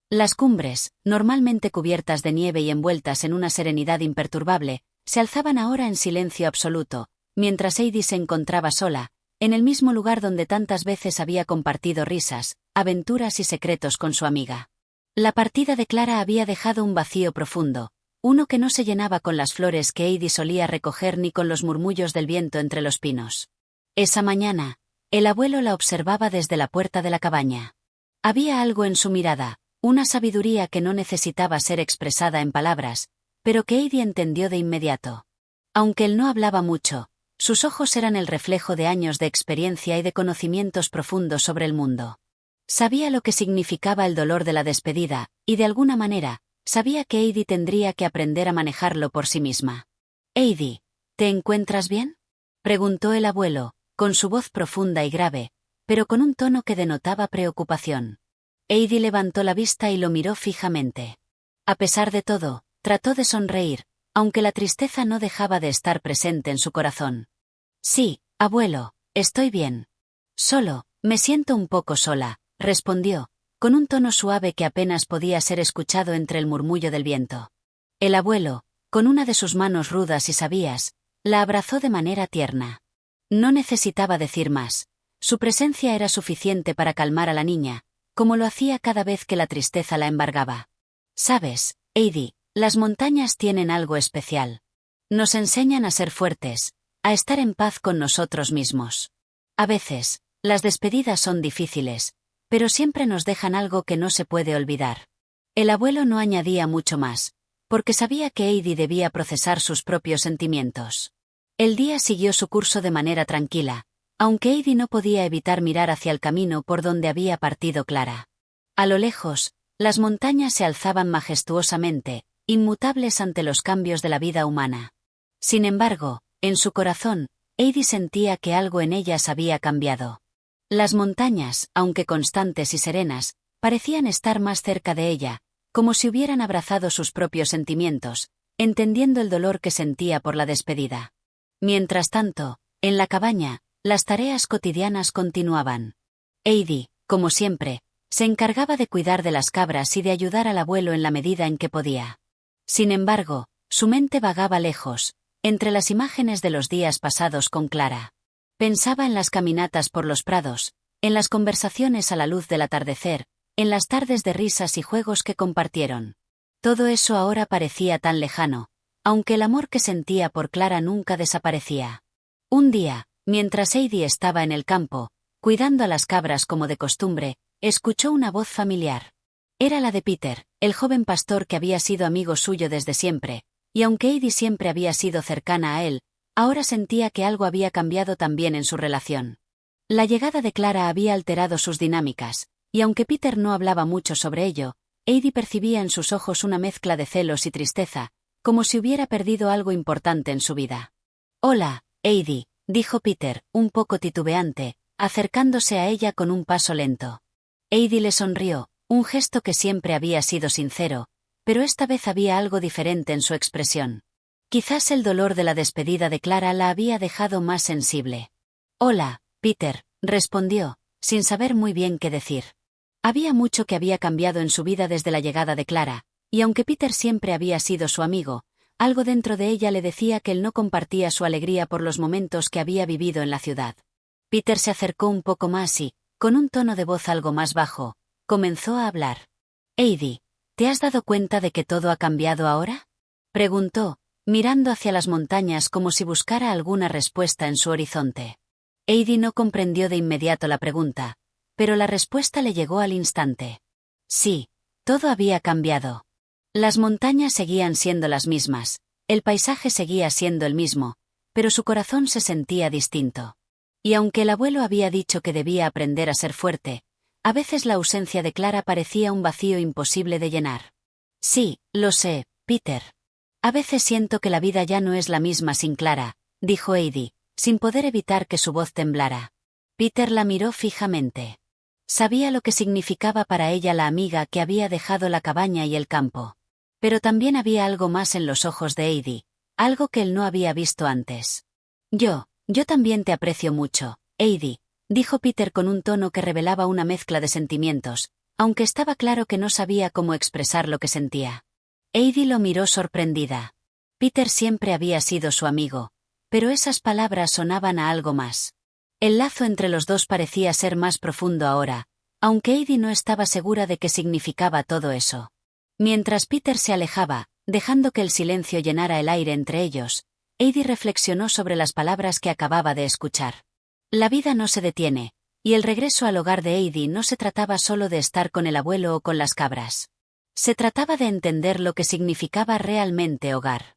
S1: Las cumbres, normalmente cubiertas de nieve y envueltas en una serenidad imperturbable, se alzaban ahora en silencio absoluto, mientras Heidi se encontraba sola, en el mismo lugar donde tantas veces había compartido risas, aventuras y secretos con su amiga. La partida de Clara había dejado un vacío profundo, uno que no se llenaba con las flores que Heidi solía recoger ni con los murmullos del viento entre los pinos. Esa mañana, el abuelo la observaba desde la puerta de la cabaña. Había algo en su mirada, una sabiduría que no necesitaba ser expresada en palabras, pero que Heidi entendió de inmediato. Aunque él no hablaba mucho, sus ojos eran el reflejo de años de experiencia y de conocimientos profundos sobre el mundo. Sabía lo que significaba el dolor de la despedida, y de alguna manera, sabía que Heidi tendría que aprender a manejarlo por sí misma. «Heidi, ¿te encuentras bien?», preguntó el abuelo, con su voz profunda y grave, pero con un tono que denotaba preocupación. Heidi levantó la vista y lo miró fijamente. A pesar de todo, trató de sonreír, aunque la tristeza no dejaba de estar presente en su corazón. «Sí, abuelo, estoy bien. Solo, me siento un poco sola», respondió, con un tono suave que apenas podía ser escuchado entre el murmullo del viento. El abuelo, con una de sus manos rudas y sabias, la abrazó de manera tierna. No necesitaba decir más. Su presencia era suficiente para calmar a la niña, como lo hacía cada vez que la tristeza la embargaba. «Sabes, Heidi, las montañas tienen algo especial. Nos enseñan a ser fuertes, a estar en paz con nosotros mismos. A veces, las despedidas son difíciles, pero siempre nos dejan algo que no se puede olvidar. El abuelo no añadía mucho más, porque sabía que Heidi debía procesar sus propios sentimientos. El día siguió su curso de manera tranquila, aunque Heidi no podía evitar mirar hacia el camino por donde había partido Clara. A lo lejos, las montañas se alzaban majestuosamente, inmutables ante los cambios de la vida humana. Sin embargo, en su corazón, Heidi sentía que algo en ellas había cambiado. Las montañas, aunque constantes y serenas, parecían estar más cerca de ella, como si hubieran abrazado sus propios sentimientos, entendiendo el dolor que sentía por la despedida. Mientras tanto, en la cabaña, las tareas cotidianas continuaban. Heidi, como siempre, se encargaba de cuidar de las cabras y de ayudar al abuelo en la medida en que podía. Sin embargo, su mente vagaba lejos, entre las imágenes de los días pasados con Clara. Pensaba en las caminatas por los prados, en las conversaciones a la luz del atardecer, en las tardes de risas y juegos que compartieron. Todo eso ahora parecía tan lejano, aunque el amor que sentía por Clara nunca desaparecía. Un día, mientras Heidi estaba en el campo, cuidando a las cabras como de costumbre, escuchó una voz familiar. Era la de Peter, el joven pastor que había sido amigo suyo desde siempre, y aunque Heidi siempre había sido cercana a él, ahora sentía que algo había cambiado también en su relación. La llegada de Clara había alterado sus dinámicas, y aunque Peter no hablaba mucho sobre ello, Heidi percibía en sus ojos una mezcla de celos y tristeza, como si hubiera perdido algo importante en su vida. «Hola, Heidi», dijo Peter, un poco titubeante, acercándose a ella con un paso lento. Heidi le sonrió, un gesto que siempre había sido sincero, pero esta vez había algo diferente en su expresión. Quizás el dolor de la despedida de Clara la había dejado más sensible. «Hola, Peter», respondió, sin saber muy bien qué decir. Había mucho que había cambiado en su vida desde la llegada de Clara, y aunque Peter siempre había sido su amigo, algo dentro de ella le decía que él no compartía su alegría por los momentos que había vivido en la ciudad. Peter se acercó un poco más y, con un tono de voz algo más bajo, comenzó a hablar. «Heidi, ¿te has dado cuenta de que todo ha cambiado ahora?», preguntó, mirando hacia las montañas como si buscara alguna respuesta en su horizonte. Heidi no comprendió de inmediato la pregunta, pero la respuesta le llegó al instante. Sí, todo había cambiado. Las montañas seguían siendo las mismas, el paisaje seguía siendo el mismo, pero su corazón se sentía distinto. Y aunque el abuelo había dicho que debía aprender a ser fuerte, a veces la ausencia de Clara parecía un vacío imposible de llenar. «Sí, lo sé, Peter. A veces siento que la vida ya no es la misma sin Clara», dijo Heidi, sin poder evitar que su voz temblara. Peter la miró fijamente. Sabía lo que significaba para ella la amiga que había dejado la cabaña y el campo. Pero también había algo más en los ojos de Heidi, algo que él no había visto antes. Yo también te aprecio mucho, Heidi», dijo Peter con un tono que revelaba una mezcla de sentimientos, aunque estaba claro que no sabía cómo expresar lo que sentía. Heidi lo miró sorprendida. Peter siempre había sido su amigo, pero esas palabras sonaban a algo más. El lazo entre los dos parecía ser más profundo ahora, aunque Heidi no estaba segura de qué significaba todo eso. Mientras Peter se alejaba, dejando que el silencio llenara el aire entre ellos, Heidi reflexionó sobre las palabras que acababa de escuchar. La vida no se detiene, y el regreso al hogar de Heidi no se trataba solo de estar con el abuelo o con las cabras. Se trataba de entender lo que significaba realmente hogar.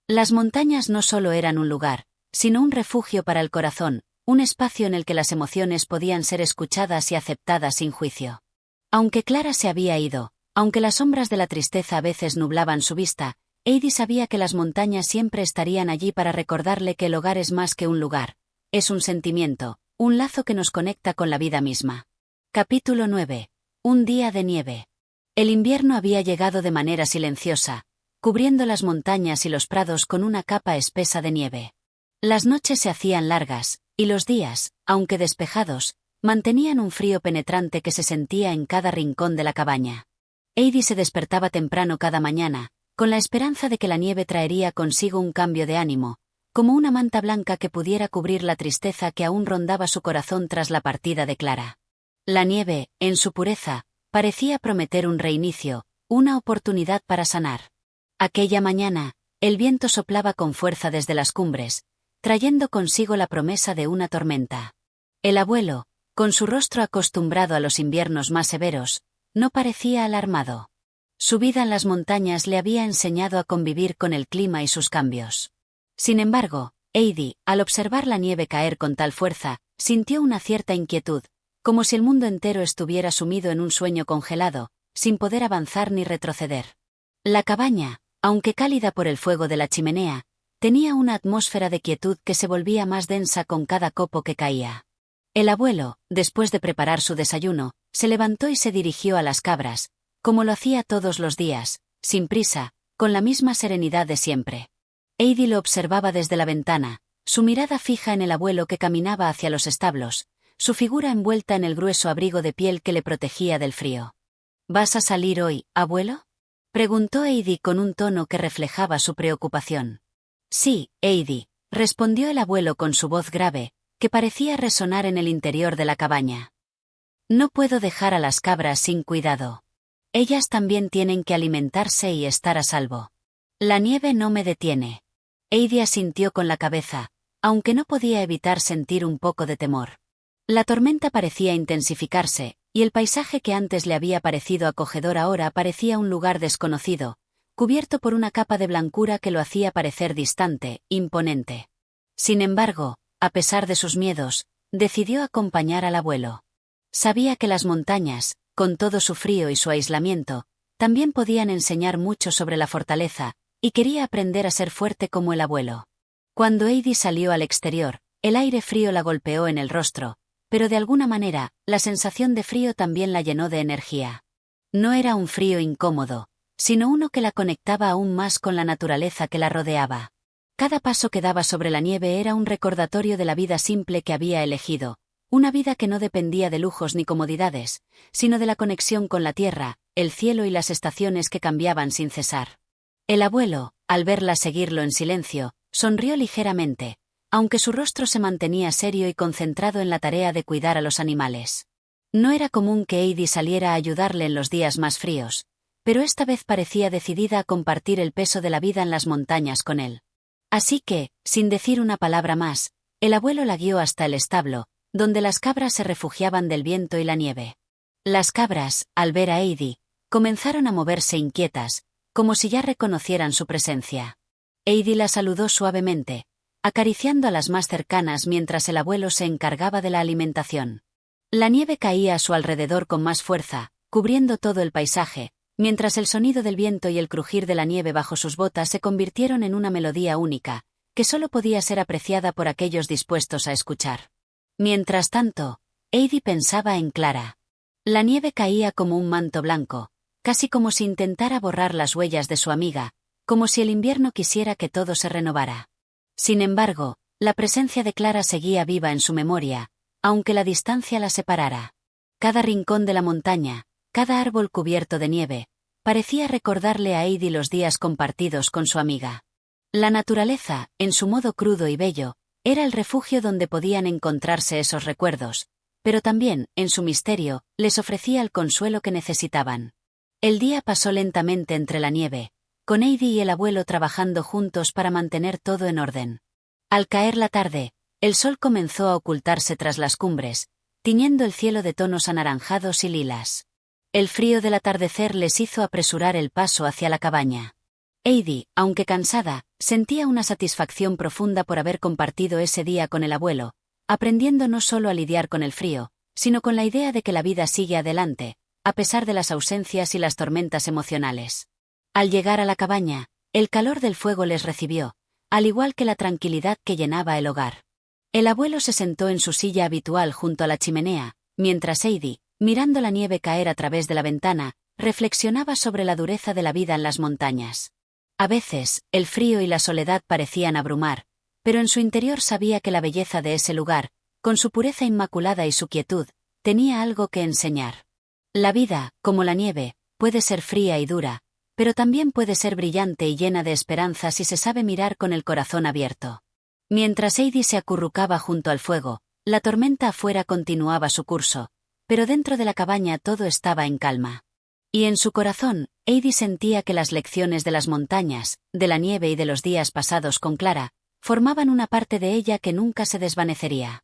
S1: Las montañas no solo eran un lugar, sino un refugio para el corazón, un espacio en el que las emociones podían ser escuchadas y aceptadas sin juicio. Aunque Clara se había ido, aunque las sombras de la tristeza a veces nublaban su vista, Heidi sabía que las montañas siempre estarían allí para recordarle que el hogar es más que un lugar, es un sentimiento, un lazo que nos conecta con la vida misma. Capítulo 9. Un día de nieve. El invierno había llegado de manera silenciosa, cubriendo las montañas y los prados con una capa espesa de nieve. Las noches se hacían largas, y los días, aunque despejados, mantenían un frío penetrante que se sentía en cada rincón de la cabaña. Heidi se despertaba temprano cada mañana, con la esperanza de que la nieve traería consigo un cambio de ánimo, como una manta blanca que pudiera cubrir la tristeza que aún rondaba su corazón tras la partida de Clara. La nieve, en su pureza, parecía prometer un reinicio, una oportunidad para sanar. Aquella mañana, el viento soplaba con fuerza desde las cumbres, trayendo consigo la promesa de una tormenta. El abuelo, Con su rostro acostumbrado a los inviernos más severos, no parecía alarmado. Su vida en las montañas le había enseñado a convivir con el clima y sus cambios. Sin embargo, Heidi, al observar la nieve caer con tal fuerza, sintió una cierta inquietud, como si el mundo entero estuviera sumido en un sueño congelado, sin poder avanzar ni retroceder. La cabaña, aunque cálida por el fuego de la chimenea, tenía una atmósfera de quietud que se volvía más densa con cada copo que caía. El abuelo, después de preparar su desayuno, se levantó y se dirigió a las cabras, como lo hacía todos los días, sin prisa, con la misma serenidad de siempre. Heidi lo observaba desde la ventana, su mirada fija en el abuelo que caminaba hacia los establos, su figura envuelta en el grueso abrigo de piel que le protegía del frío. ¿Vas a salir hoy, abuelo?, preguntó Heidi con un tono que reflejaba su preocupación. Sí, Heidi, respondió el abuelo con su voz grave, que parecía resonar en el interior de la cabaña. No puedo dejar a las cabras sin cuidado. Ellas también tienen que alimentarse y estar a salvo. La nieve no me detiene. Heidi asintió con la cabeza, aunque no podía evitar sentir un poco de temor. La tormenta parecía intensificarse, y el paisaje que antes le había parecido acogedor ahora parecía un lugar desconocido, cubierto por una capa de blancura que lo hacía parecer distante, imponente. Sin embargo, a pesar de sus miedos, decidió acompañar al abuelo. Sabía que las montañas, con todo su frío y su aislamiento, también podían enseñar mucho sobre la fortaleza, y quería aprender a ser fuerte como el abuelo. Cuando Heidi salió al exterior, el aire frío la golpeó en el rostro, pero de alguna manera, la sensación de frío también la llenó de energía. No era un frío incómodo, sino uno que la conectaba aún más con la naturaleza que la rodeaba. Cada paso que daba sobre la nieve era un recordatorio de la vida simple que había elegido, una vida que no dependía de lujos ni comodidades, sino de la conexión con la tierra, el cielo y las estaciones que cambiaban sin cesar. El abuelo, al verla seguirlo en silencio, sonrió ligeramente, aunque su rostro se mantenía serio y concentrado en la tarea de cuidar a los animales. No era común que Heidi saliera a ayudarle en los días más fríos, pero esta vez parecía decidida a compartir el peso de la vida en las montañas con él. Así que, sin decir una palabra más, el abuelo la guió hasta el establo, donde las cabras se refugiaban del viento y la nieve. Las cabras, al ver a Heidi, comenzaron a moverse inquietas, como si ya reconocieran su presencia. Heidi la saludó suavemente, acariciando a las más cercanas mientras el abuelo se encargaba de la alimentación. La nieve caía a su alrededor con más fuerza, cubriendo todo el paisaje, mientras el sonido del viento y el crujir de la nieve bajo sus botas se convirtieron en una melodía única, que solo podía ser apreciada por aquellos dispuestos a escuchar. Mientras tanto, Heidi pensaba en Clara. La nieve caía como un manto blanco, casi como si intentara borrar las huellas de su amiga, como si el invierno quisiera que todo se renovara. Sin embargo, la presencia de Clara seguía viva en su memoria, aunque la distancia la separara. Cada rincón de la montaña, cada árbol cubierto de nieve, parecía recordarle a Heidi los días compartidos con su amiga. La naturaleza, en su modo crudo y bello, era el refugio donde podían encontrarse esos recuerdos, pero también, en su misterio, les ofrecía el consuelo que necesitaban. El día pasó lentamente entre la nieve, con Heidi y el abuelo trabajando juntos para mantener todo en orden. Al caer la tarde, el sol comenzó a ocultarse tras las cumbres, tiñendo el cielo de tonos anaranjados y lilas. El frío del atardecer les hizo apresurar el paso hacia la cabaña. Heidi, aunque cansada, sentía una satisfacción profunda por haber compartido ese día con el abuelo, aprendiendo no solo a lidiar con el frío, sino con la idea de que la vida sigue adelante, a pesar de las ausencias y las tormentas emocionales. Al llegar a la cabaña, el calor del fuego les recibió, al igual que la tranquilidad que llenaba el hogar. El abuelo se sentó en su silla habitual junto a la chimenea, mientras Heidi, mirando la nieve caer a través de la ventana, reflexionaba sobre la dureza de la vida en las montañas. A veces, el frío y la soledad parecían abrumar, pero en su interior sabía que la belleza de ese lugar, con su pureza inmaculada y su quietud, tenía algo que enseñar. La vida, como la nieve, puede ser fría y dura, pero también puede ser brillante y llena de esperanza si se sabe mirar con el corazón abierto. Mientras Heidi se acurrucaba junto al fuego, la tormenta afuera continuaba su curso, pero dentro de la cabaña todo estaba en calma. Y en su corazón, Heidi sentía que las lecciones de las montañas, de la nieve y de los días pasados con Clara, formaban una parte de ella que nunca se desvanecería.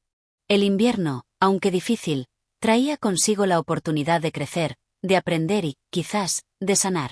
S1: El invierno, aunque difícil, traía consigo la oportunidad de crecer, de aprender y, quizás, de sanar.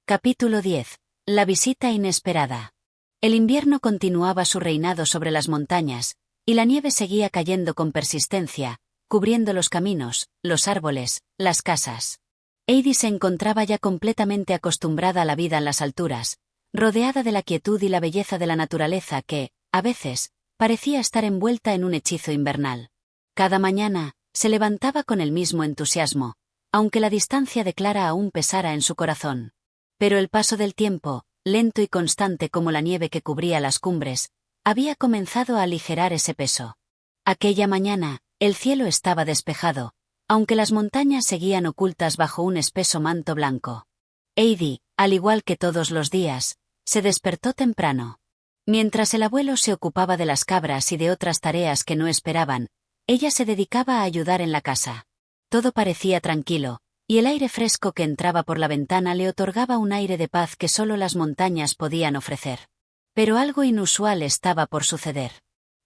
S1: Capítulo 10. La visita inesperada. El invierno continuaba su reinado sobre las montañas, y la nieve seguía cayendo con persistencia, cubriendo los caminos, los árboles, las casas. Heidi se encontraba ya completamente acostumbrada a la vida en las alturas, rodeada de la quietud y la belleza de la naturaleza que, a veces, parecía estar envuelta en un hechizo invernal. Cada mañana, se levantaba con el mismo entusiasmo, aunque la distancia de Clara aún pesara en su corazón. Pero el paso del tiempo, lento y constante como la nieve que cubría las cumbres, había comenzado a aligerar ese peso. Aquella mañana, el cielo estaba despejado, aunque las montañas seguían ocultas bajo un espeso manto blanco. Heidi, al igual que todos los días, se despertó temprano. Mientras el abuelo se ocupaba de las cabras y de otras tareas que no esperaban, ella se dedicaba a ayudar en la casa. Todo parecía tranquilo, y el aire fresco que entraba por la ventana le otorgaba un aire de paz que solo las montañas podían ofrecer. Pero algo inusual estaba por suceder.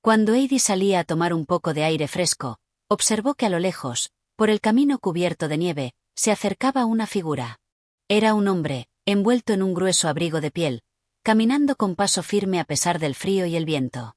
S1: Cuando Heidi salía a tomar un poco de aire fresco, observó que a lo lejos, por el camino cubierto de nieve, se acercaba una figura. Era un hombre, envuelto en un grueso abrigo de piel, caminando con paso firme a pesar del frío y el viento.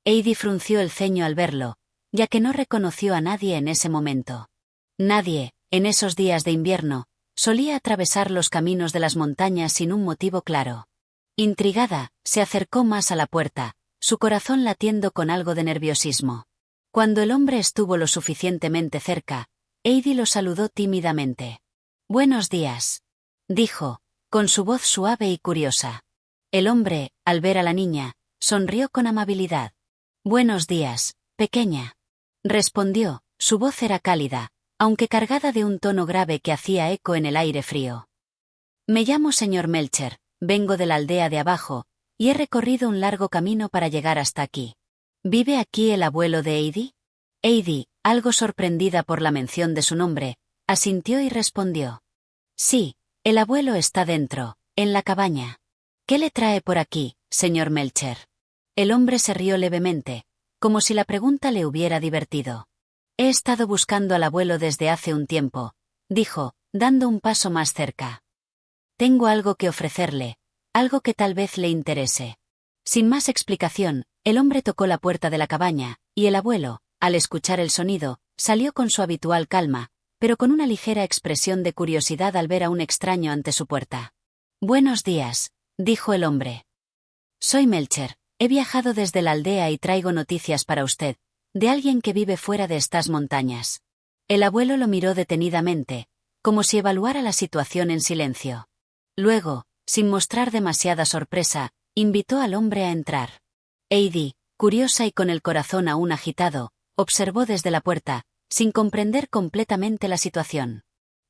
S1: Heidi frunció el ceño al verlo, ya que no reconoció a nadie en ese momento. Nadie, en esos días de invierno, solía atravesar los caminos de las montañas sin un motivo claro. Intrigada, se acercó más a la puerta, su corazón latiendo con algo de nerviosismo. Cuando el hombre estuvo lo suficientemente cerca, Heidi lo saludó tímidamente. «Buenos días», dijo, con su voz suave y curiosa. El hombre, al ver a la niña, sonrió con amabilidad. «Buenos días, pequeña», respondió, su voz era cálida, aunque cargada de un tono grave que hacía eco en el aire frío. «Me llamo señor Melcher, vengo de la aldea de abajo, y he recorrido un largo camino para llegar hasta aquí. ¿Vive aquí el abuelo de Heidi?» Heidi, algo sorprendida por la mención de su nombre, asintió y respondió. «Sí, el abuelo está dentro, en la cabaña. ¿Qué le trae por aquí, señor Melcher?» El hombre se rió levemente, como si la pregunta le hubiera divertido. «He estado buscando al abuelo desde hace un tiempo», dijo, dando un paso más cerca. «Tengo algo que ofrecerle, algo que tal vez le interese». Sin más explicación, el hombre tocó la puerta de la cabaña, y el abuelo, al escuchar el sonido, salió con su habitual calma, pero con una ligera expresión de curiosidad al ver a un extraño ante su puerta. «Buenos días», dijo el hombre. «Soy Melcher, he viajado desde la aldea y traigo noticias para usted, de alguien que vive fuera de estas montañas». El abuelo lo miró detenidamente, como si evaluara la situación en silencio. Luego, sin mostrar demasiada sorpresa, invitó al hombre a entrar. Heidi, curiosa y con el corazón aún agitado, observó desde la puerta, sin comprender completamente la situación.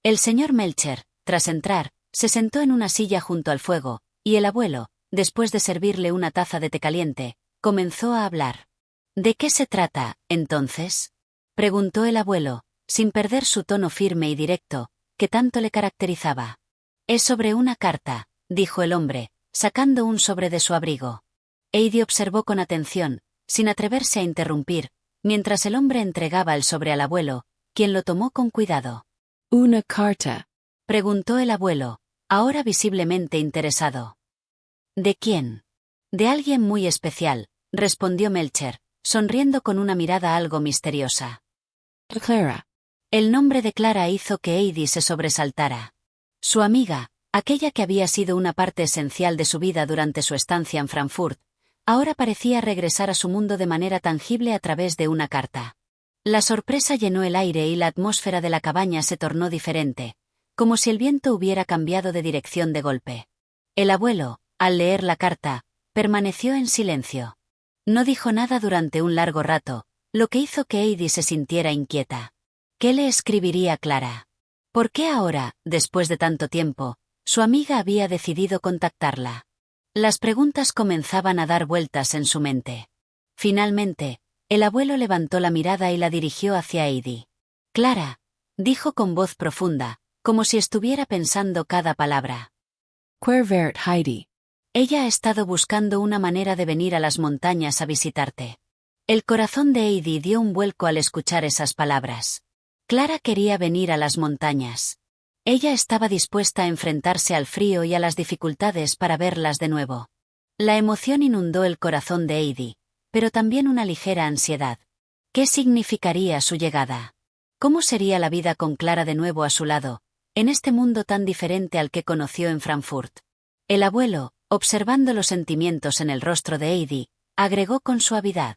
S1: El señor Melcher, tras entrar, se sentó en una silla junto al fuego, y el abuelo, después de servirle una taza de té caliente, comenzó a hablar. «¿De qué se trata, entonces?», preguntó el abuelo, sin perder su tono firme y directo, que tanto le caracterizaba. «Es sobre una carta», dijo el hombre, sacando un sobre de su abrigo. Heidi observó con atención, sin atreverse a interrumpir, mientras el hombre entregaba el sobre al abuelo, quien lo tomó con cuidado.
S2: «Una carta»,
S1: preguntó el abuelo, ahora visiblemente interesado. «¿De quién?» «De alguien muy especial», respondió Melcher, sonriendo con una mirada algo misteriosa.
S2: «Clara».
S1: El nombre de Clara hizo que Heidi se sobresaltara. Su amiga, aquella que había sido una parte esencial de su vida durante su estancia en Frankfurt, ahora parecía regresar a su mundo de manera tangible a través de una carta. La sorpresa llenó el aire y la atmósfera de la cabaña se tornó diferente, como si el viento hubiera cambiado de dirección de golpe. El abuelo, al leer la carta, permaneció en silencio. No dijo nada durante un largo rato, lo que hizo que Heidi se sintiera inquieta. ¿Qué le escribiría Clara? ¿Por qué ahora, después de tanto tiempo, su amiga había decidido contactarla? Las preguntas comenzaban a dar vueltas en su mente. Finalmente, el abuelo levantó la mirada y la dirigió hacia Heidi. «Clara», dijo con voz profunda, como si estuviera pensando cada palabra.
S2: «Quer vert Heidi».
S1: «Ella ha estado buscando una manera de venir a las montañas a visitarte». El corazón de Heidi dio un vuelco al escuchar esas palabras. Clara quería venir a las montañas. Ella estaba dispuesta a enfrentarse al frío y a las dificultades para verlas de nuevo. La emoción inundó el corazón de Heidi, pero también una ligera ansiedad. ¿Qué significaría su llegada? ¿Cómo sería la vida con Clara de nuevo a su lado, en este mundo tan diferente al que conoció en Frankfurt? El abuelo, observando los sentimientos en el rostro de Heidi, agregó con suavidad.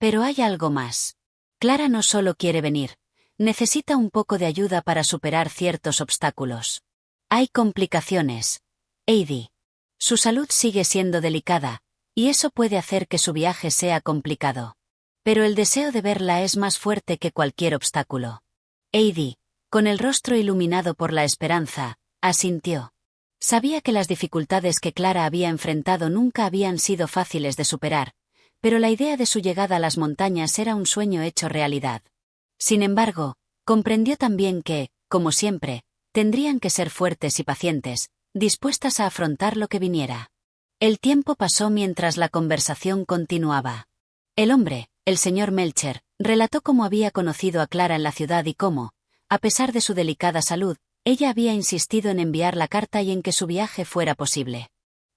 S1: Pero hay algo más. Clara no solo quiere venir, necesita un poco de ayuda para superar ciertos obstáculos. Hay complicaciones. Heidi. Su salud sigue siendo delicada, y eso puede hacer que su viaje sea complicado. Pero el deseo de verla es más fuerte que cualquier obstáculo. Heidi, con el rostro iluminado por la esperanza, asintió. Sabía que las dificultades que Clara había enfrentado nunca habían sido fáciles de superar, pero la idea de su llegada a las montañas era un sueño hecho realidad. Sin embargo, comprendió también que, como siempre, tendrían que ser fuertes y pacientes, dispuestas a afrontar lo que viniera. El tiempo pasó mientras la conversación continuaba. El hombre, el señor Melcher, relató cómo había conocido a Clara en la ciudad y cómo, a pesar de su delicada salud, ella había insistido en enviar la carta y en que su viaje fuera posible.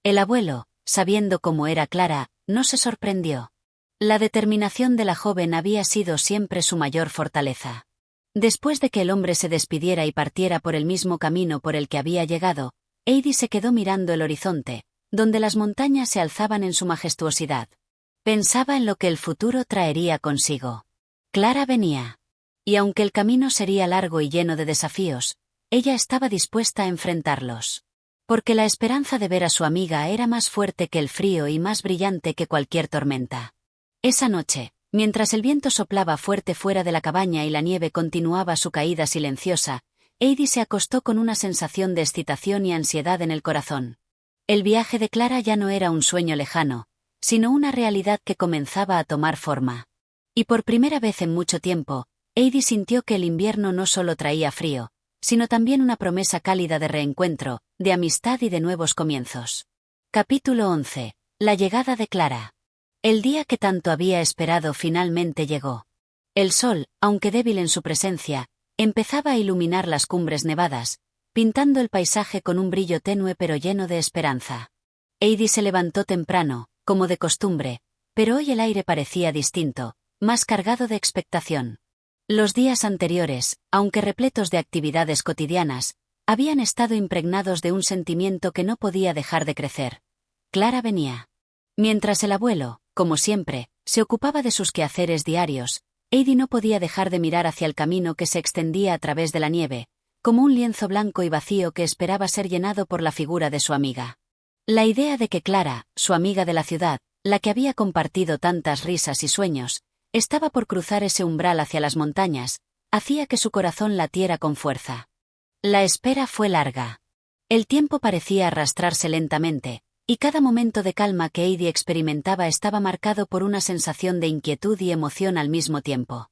S1: El abuelo, sabiendo cómo era Clara, no se sorprendió. La determinación de la joven había sido siempre su mayor fortaleza. Después de que el hombre se despidiera y partiera por el mismo camino por el que había llegado, Heidi se quedó mirando el horizonte, donde las montañas se alzaban en su majestuosidad. Pensaba en lo que el futuro traería consigo. Clara venía. Y aunque el camino sería largo y lleno de desafíos, ella estaba dispuesta a enfrentarlos. Porque la esperanza de ver a su amiga era más fuerte que el frío y más brillante que cualquier tormenta. Esa noche, mientras el viento soplaba fuerte fuera de la cabaña y la nieve continuaba su caída silenciosa, Heidi se acostó con una sensación de excitación y ansiedad en el corazón. El viaje de Clara ya no era un sueño lejano, sino una realidad que comenzaba a tomar forma. Y por primera vez en mucho tiempo, Heidi sintió que el invierno no solo traía frío, sino también una promesa cálida de reencuentro, de amistad y de nuevos comienzos. Capítulo 11. La llegada de Clara. El día que tanto había esperado finalmente llegó. El sol, aunque débil en su presencia, empezaba a iluminar las cumbres nevadas, pintando el paisaje con un brillo tenue pero lleno de esperanza. Heidi se levantó temprano, como de costumbre, pero hoy el aire parecía distinto, más cargado de expectación. Los días anteriores, aunque repletos de actividades cotidianas, habían estado impregnados de un sentimiento que no podía dejar de crecer. Clara venía. Mientras el abuelo, como siempre, se ocupaba de sus quehaceres diarios, Heidi no podía dejar de mirar hacia el camino que se extendía a través de la nieve, como un lienzo blanco y vacío que esperaba ser llenado por la figura de su amiga. La idea de que Clara, su amiga de la ciudad, la que había compartido tantas risas y sueños, estaba por cruzar ese umbral hacia las montañas, hacía que su corazón latiera con fuerza. La espera fue larga. El tiempo parecía arrastrarse lentamente, y cada momento de calma que Heidi experimentaba estaba marcado por una sensación de inquietud y emoción al mismo tiempo.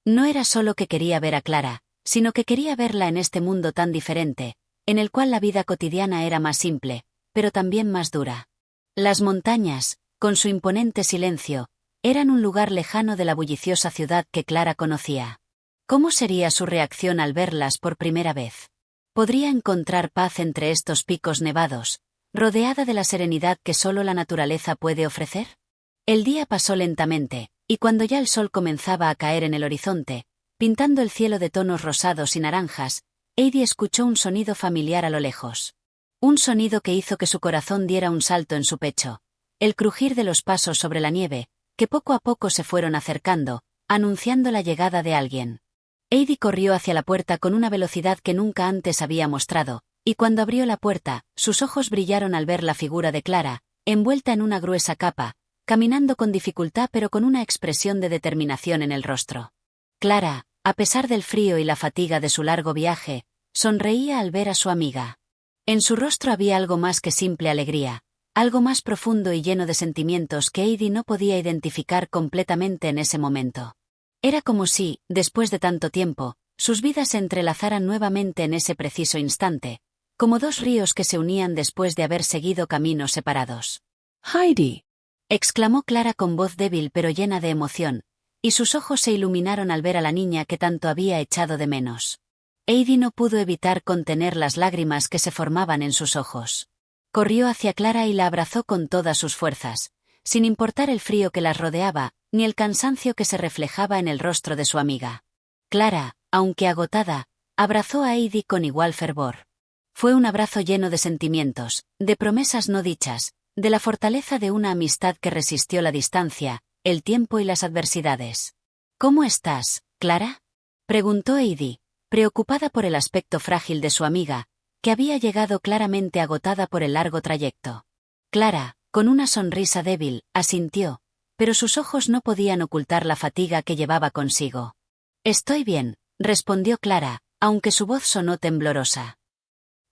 S1: No era solo que quería ver a Clara, sino que quería verla en este mundo tan diferente, en el cual la vida cotidiana era más simple, pero también más dura. Las montañas, con su imponente silencio, eran un lugar lejano de la bulliciosa ciudad que Clara conocía. ¿Cómo sería su reacción al verlas por primera vez? ¿Podría encontrar paz entre estos picos nevados, rodeada de la serenidad que solo la naturaleza puede ofrecer? El día pasó lentamente, y cuando ya el sol comenzaba a caer en el horizonte, pintando el cielo de tonos rosados y naranjas, Heidi escuchó un sonido familiar a lo lejos. Un sonido que hizo que su corazón diera un salto en su pecho, el crujir de los pasos sobre la nieve, que poco a poco se fueron acercando, anunciando la llegada de alguien. Heidi corrió hacia la puerta con una velocidad que nunca antes había mostrado, y cuando abrió la puerta, sus ojos brillaron al ver la figura de Clara, envuelta en una gruesa capa, caminando con dificultad pero con una expresión de determinación en el rostro. Clara, a pesar del frío y la fatiga de su largo viaje, sonreía al ver a su amiga. En su rostro había algo más que simple alegría, algo más profundo y lleno de sentimientos que Heidi no podía identificar completamente en ese momento. Era como si, después de tanto tiempo, sus vidas se entrelazaran nuevamente en ese preciso instante, como dos ríos que se unían después de haber seguido caminos separados.
S2: Heidi.
S1: exclamó Clara con voz débil pero llena de emoción, y sus ojos se iluminaron al ver a la niña que tanto había echado de menos. Heidi no pudo evitar contener las lágrimas que se formaban en sus ojos. Corrió hacia Clara y la abrazó con todas sus fuerzas, sin importar el frío que las rodeaba, ni el cansancio que se reflejaba en el rostro de su amiga. Clara, aunque agotada, abrazó a Heidi con igual fervor. Fue un abrazo lleno de sentimientos, de promesas no dichas, de la fortaleza de una amistad que resistió la distancia, el tiempo y las adversidades. ¿Cómo estás, Clara?, preguntó Heidi, preocupada por el aspecto frágil de su amiga, que había llegado claramente agotada por el largo trayecto. Clara, con una sonrisa débil, asintió, pero sus ojos no podían ocultar la fatiga que llevaba consigo. Estoy bien, respondió Clara, aunque su voz sonó temblorosa.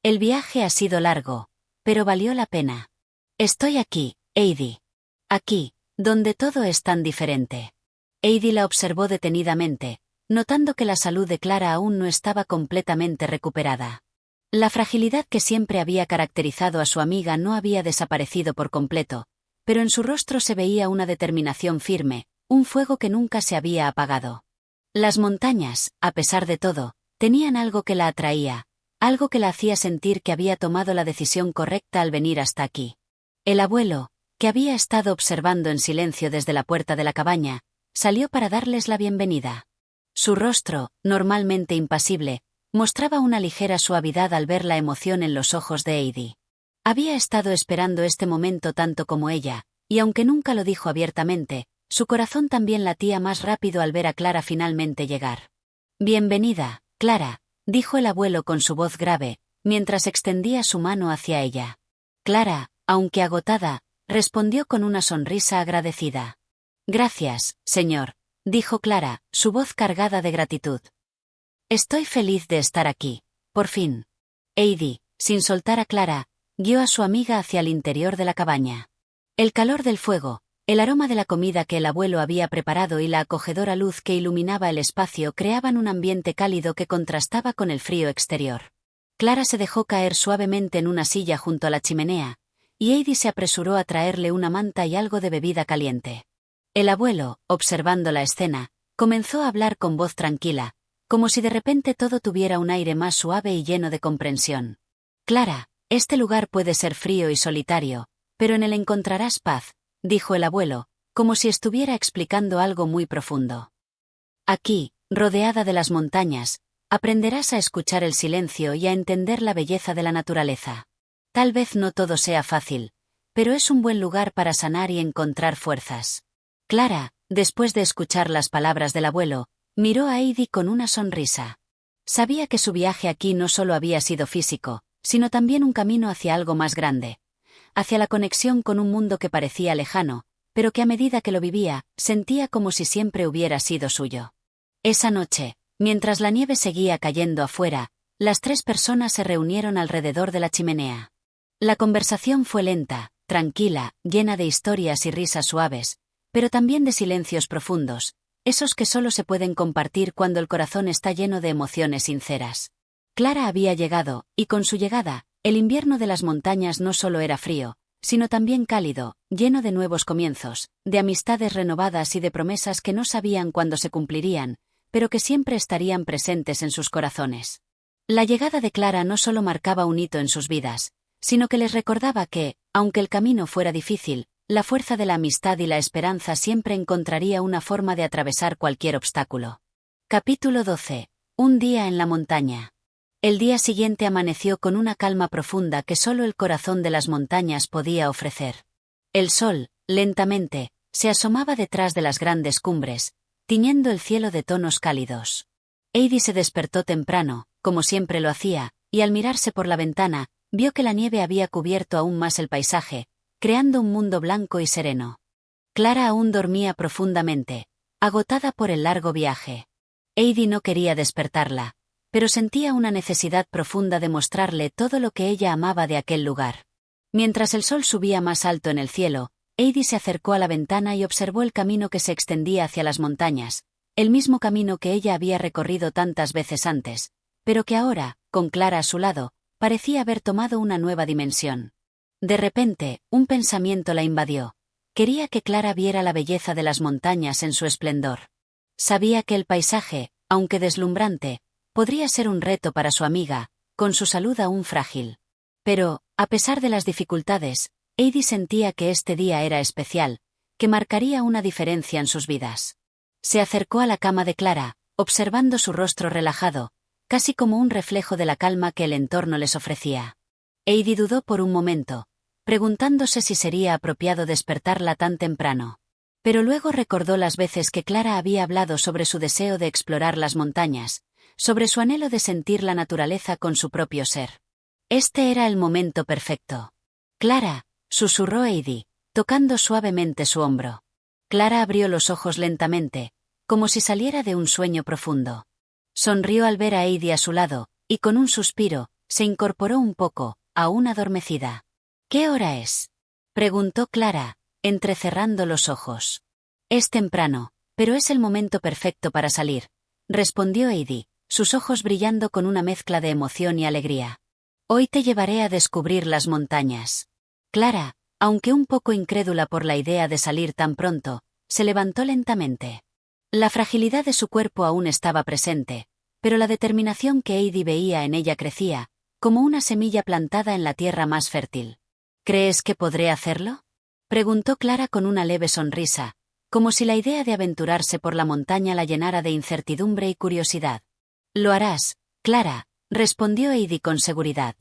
S1: El viaje ha sido largo, pero valió la pena. Estoy aquí, Heidi. Aquí, donde todo es tan diferente. Heidi la observó detenidamente, notando que la salud de Clara aún no estaba completamente recuperada. La fragilidad que siempre había caracterizado a su amiga no había desaparecido por completo, pero en su rostro se veía una determinación firme, un fuego que nunca se había apagado. Las montañas, a pesar de todo, tenían algo que la atraía, algo que la hacía sentir que había tomado la decisión correcta al venir hasta aquí. El abuelo, que había estado observando en silencio desde la puerta de la cabaña, salió para darles la bienvenida. Su rostro, normalmente impasible, mostraba una ligera suavidad al ver la emoción en los ojos de Heidi. Había estado esperando este momento tanto como ella, y aunque nunca lo dijo abiertamente, su corazón también latía más rápido al ver a Clara finalmente llegar. Bienvenida, Clara, dijo el abuelo con su voz grave, mientras extendía su mano hacia ella. Clara, aunque agotada, respondió con una sonrisa agradecida. Gracias, señor, dijo Clara, su voz cargada de gratitud. Estoy feliz de estar aquí, por fin. Heidi, sin soltar a Clara, guió a su amiga hacia el interior de la cabaña. El calor del fuego, el aroma de la comida que el abuelo había preparado y la acogedora luz que iluminaba el espacio creaban un ambiente cálido que contrastaba con el frío exterior. Clara se dejó caer suavemente en una silla junto a la chimenea, y Heidi se apresuró a traerle una manta y algo de bebida caliente. El abuelo, observando la escena, comenzó a hablar con voz tranquila, como si de repente todo tuviera un aire más suave y lleno de comprensión. Clara, este lugar puede ser frío y solitario, pero en él encontrarás paz, dijo el abuelo, como si estuviera explicando algo muy profundo. Aquí, rodeada de las montañas, aprenderás a escuchar el silencio y a entender la belleza de la naturaleza. Tal vez no todo sea fácil, pero es un buen lugar para sanar y encontrar fuerzas. Clara, después de escuchar las palabras del abuelo, miró a Heidi con una sonrisa. Sabía que su viaje aquí no solo había sido físico, sino también un camino hacia algo más grande, hacia la conexión con un mundo que parecía lejano, pero que a medida que lo vivía, sentía como si siempre hubiera sido suyo. Esa noche, mientras la nieve seguía cayendo afuera, las tres personas se reunieron alrededor de la chimenea. La conversación fue lenta, tranquila, llena de historias y risas suaves, pero también de silencios profundos, esos que solo se pueden compartir cuando el corazón está lleno de emociones sinceras. Clara había llegado, y con su llegada, el invierno de las montañas no solo era frío, sino también cálido, lleno de nuevos comienzos, de amistades renovadas y de promesas que no sabían cuándo se cumplirían, pero que siempre estarían presentes en sus corazones. La llegada de Clara no solo marcaba un hito en sus vidas, sino que les recordaba que, aunque el camino fuera difícil, la fuerza de la amistad y la esperanza siempre encontraría una forma de atravesar cualquier obstáculo. Capítulo 12. Un día en la montaña. El día siguiente amaneció con una calma profunda que solo el corazón de las montañas podía ofrecer. El sol, lentamente, se asomaba detrás de las grandes cumbres, tiñendo el cielo de tonos cálidos. Heidi se despertó temprano, como siempre lo hacía, y al mirarse por la ventana, vio que la nieve había cubierto aún más el paisaje, creando un mundo blanco y sereno. Clara aún dormía profundamente, agotada por el largo viaje. Heidi no quería despertarla, pero sentía una necesidad profunda de mostrarle todo lo que ella amaba de aquel lugar. Mientras el sol subía más alto en el cielo, Heidi se acercó a la ventana y observó el camino que se extendía hacia las montañas, el mismo camino que ella había recorrido tantas veces antes, pero que ahora, con Clara a su lado, parecía haber tomado una nueva dimensión. De repente, un pensamiento la invadió. Quería que Clara viera la belleza de las montañas en su esplendor. Sabía que el paisaje, aunque deslumbrante, podría ser un reto para su amiga, con su salud aún frágil. Pero, a pesar de las dificultades, Heidi sentía que este día era especial, que marcaría una diferencia en sus vidas. Se acercó a la cama de Clara, observando su rostro relajado, casi como un reflejo de la calma que el entorno les ofrecía. Heidi dudó por un momento, preguntándose si sería apropiado despertarla tan temprano. Pero luego recordó las veces que Clara había hablado sobre su deseo de explorar las montañas, sobre su anhelo de sentir la naturaleza con su propio ser. Este era el momento perfecto. «Clara», susurró Heidi, tocando suavemente su hombro. Clara abrió los ojos lentamente, como si saliera de un sueño profundo. Sonrió al ver a Heidi a su lado, y con un suspiro, se incorporó un poco, aún adormecida. «¿Qué hora es?», preguntó Clara, entrecerrando los ojos. «Es temprano, pero es el momento perfecto para salir», respondió Heidi, sus ojos brillando con una mezcla de emoción y alegría. «Hoy te llevaré a descubrir las montañas». Clara, aunque un poco incrédula por la idea de salir tan pronto, se levantó lentamente. La fragilidad de su cuerpo aún estaba presente, pero la determinación que Heidi veía en ella crecía, como una semilla plantada en la tierra más fértil. «¿Crees que podré hacerlo?», preguntó Clara con una leve sonrisa, como si la idea de aventurarse por la montaña la llenara de incertidumbre y curiosidad. «Lo harás, Clara», respondió Heidi con seguridad.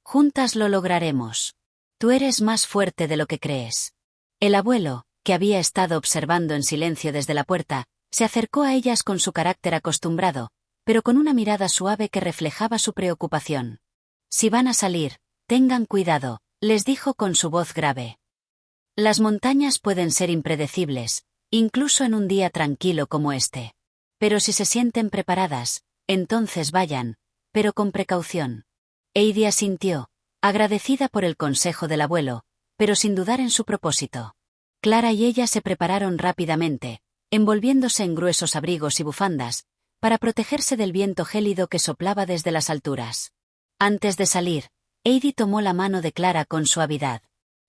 S1: «Juntas lo lograremos. Tú eres más fuerte de lo que crees». El abuelo, que había estado observando en silencio desde la puerta, se acercó a ellas con su carácter acostumbrado, pero con una mirada suave que reflejaba su preocupación. «Si van a salir, tengan cuidado», les dijo con su voz grave. «Las montañas pueden ser impredecibles, incluso en un día tranquilo como este. Pero si se sienten preparadas, entonces vayan, pero con precaución». Heidi asintió, agradecida por el consejo del abuelo, pero sin dudar en su propósito. Clara y ella se prepararon rápidamente, envolviéndose en gruesos abrigos y bufandas, para protegerse del viento gélido que soplaba desde las alturas. Antes de salir, Heidi tomó la mano de Clara con suavidad.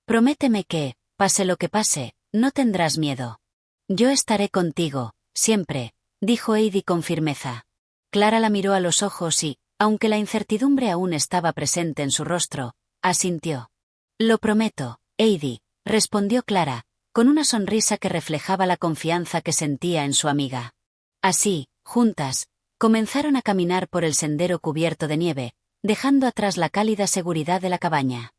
S1: «Prométeme que, pase lo que pase, no tendrás miedo». «Yo estaré contigo, siempre», dijo Heidi con firmeza. Clara la miró a los ojos y, aunque la incertidumbre aún estaba presente en su rostro, asintió. «Lo prometo, Heidi», respondió Clara, con una sonrisa que reflejaba la confianza que sentía en su amiga. Así, juntas, comenzaron a caminar por el sendero cubierto de nieve, dejando atrás la cálida seguridad de la cabaña.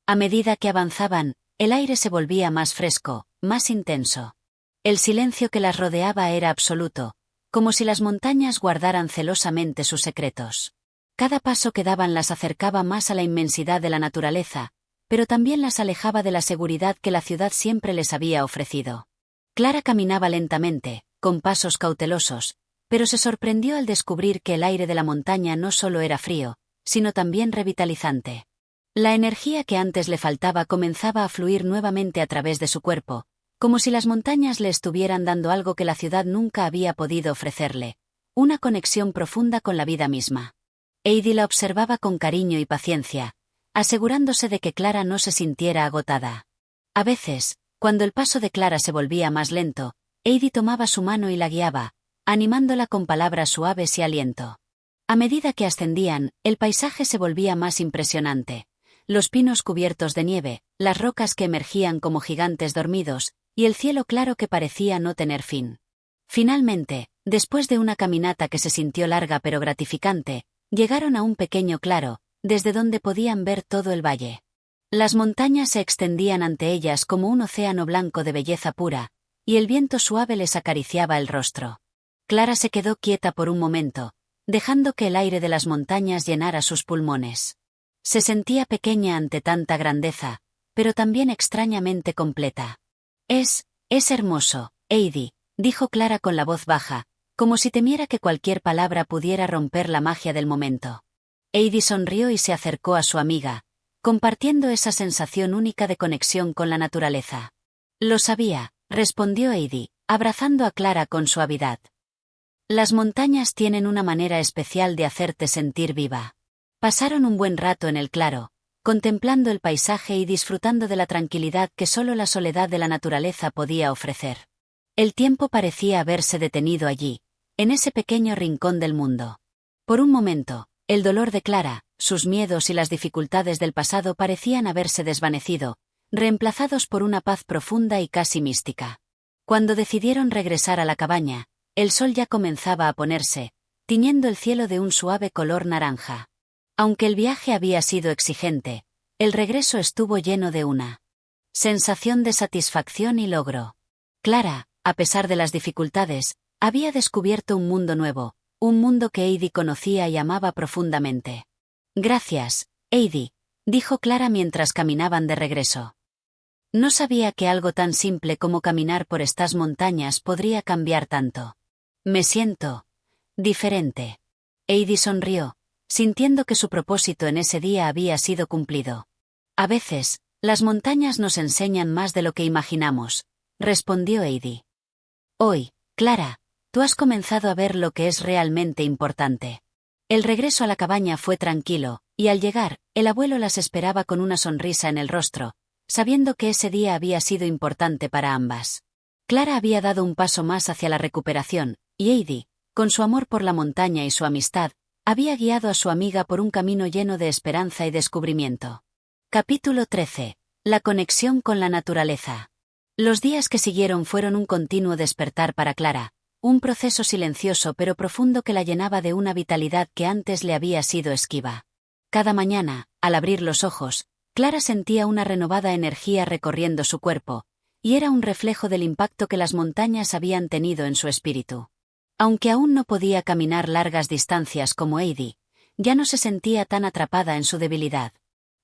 S1: A medida que avanzaban, el aire se volvía más fresco, más intenso. El silencio que las rodeaba era absoluto, como si las montañas guardaran celosamente sus secretos. Cada paso que daban las acercaba más a la inmensidad de la naturaleza, pero también las alejaba de la seguridad que la ciudad siempre les había ofrecido. Clara caminaba lentamente, con pasos cautelosos, pero se sorprendió al descubrir que el aire de la montaña no solo era frío, sino también revitalizante. La energía que antes le faltaba comenzaba a fluir nuevamente a través de su cuerpo, como si las montañas le estuvieran dando algo que la ciudad nunca había podido ofrecerle, una conexión profunda con la vida misma. Heidi la observaba con cariño y paciencia, asegurándose de que Clara no se sintiera agotada. A veces, cuando el paso de Clara se volvía más lento, Heidi tomaba su mano y la guiaba, animándola con palabras suaves y aliento. A medida que ascendían, el paisaje se volvía más impresionante. Los pinos cubiertos de nieve, las rocas que emergían como gigantes dormidos, y el cielo claro que parecía no tener fin. Finalmente, después de una caminata que se sintió larga pero gratificante, llegaron a un pequeño claro, desde donde podían ver todo el valle. Las montañas se extendían ante ellas como un océano blanco de belleza pura, y el viento suave les acariciaba el rostro. Clara se quedó quieta por un momento, dejando que el aire de las montañas llenara sus pulmones. Se sentía pequeña ante tanta grandeza, pero también extrañamente completa. Es hermoso, Heidi», dijo Clara con la voz baja, como si temiera que cualquier palabra pudiera romper la magia del momento. Heidi sonrió y se acercó a su amiga, compartiendo esa sensación única de conexión con la naturaleza. «Lo sabía», respondió Heidi, abrazando a Clara con suavidad. «Las montañas tienen una manera especial de hacerte sentir viva». Pasaron un buen rato en el claro, contemplando el paisaje y disfrutando de la tranquilidad que solo la soledad de la naturaleza podía ofrecer. El tiempo parecía haberse detenido allí, en ese pequeño rincón del mundo. Por un momento, el dolor de Clara, sus miedos y las dificultades del pasado parecían haberse desvanecido, reemplazados por una paz profunda y casi mística. Cuando decidieron regresar a la cabaña, el sol ya comenzaba a ponerse, tiñendo el cielo de un suave color naranja. Aunque el viaje había sido exigente, el regreso estuvo lleno de una sensación de satisfacción y logro. Clara, a pesar de las dificultades, había descubierto un mundo nuevo, un mundo que Heidi conocía y amaba profundamente. Gracias, Heidi, dijo Clara mientras caminaban de regreso. No sabía que algo tan simple como caminar por estas montañas podría cambiar tanto. Me siento diferente. Heidi sonrió, sintiendo que su propósito en ese día había sido cumplido. A veces, las montañas nos enseñan más de lo que imaginamos, respondió Heidi. Hoy, Clara, tú has comenzado a ver lo que es realmente importante. El regreso a la cabaña fue tranquilo, y al llegar, el abuelo las esperaba con una sonrisa en el rostro, sabiendo que ese día había sido importante para ambas. Clara había dado un paso más hacia la recuperación, y Heidi, con su amor por la montaña y su amistad, había guiado a su amiga por un camino lleno de esperanza y descubrimiento. Capítulo 13. La conexión con la naturaleza. Los días que siguieron fueron un continuo despertar para Clara, un proceso silencioso pero profundo que la llenaba de una vitalidad que antes le había sido esquiva. Cada mañana, al abrir los ojos, Clara sentía una renovada energía recorriendo su cuerpo, y era un reflejo del impacto que las montañas habían tenido en su espíritu. Aunque aún no podía caminar largas distancias como Heidi, ya no se sentía tan atrapada en su debilidad.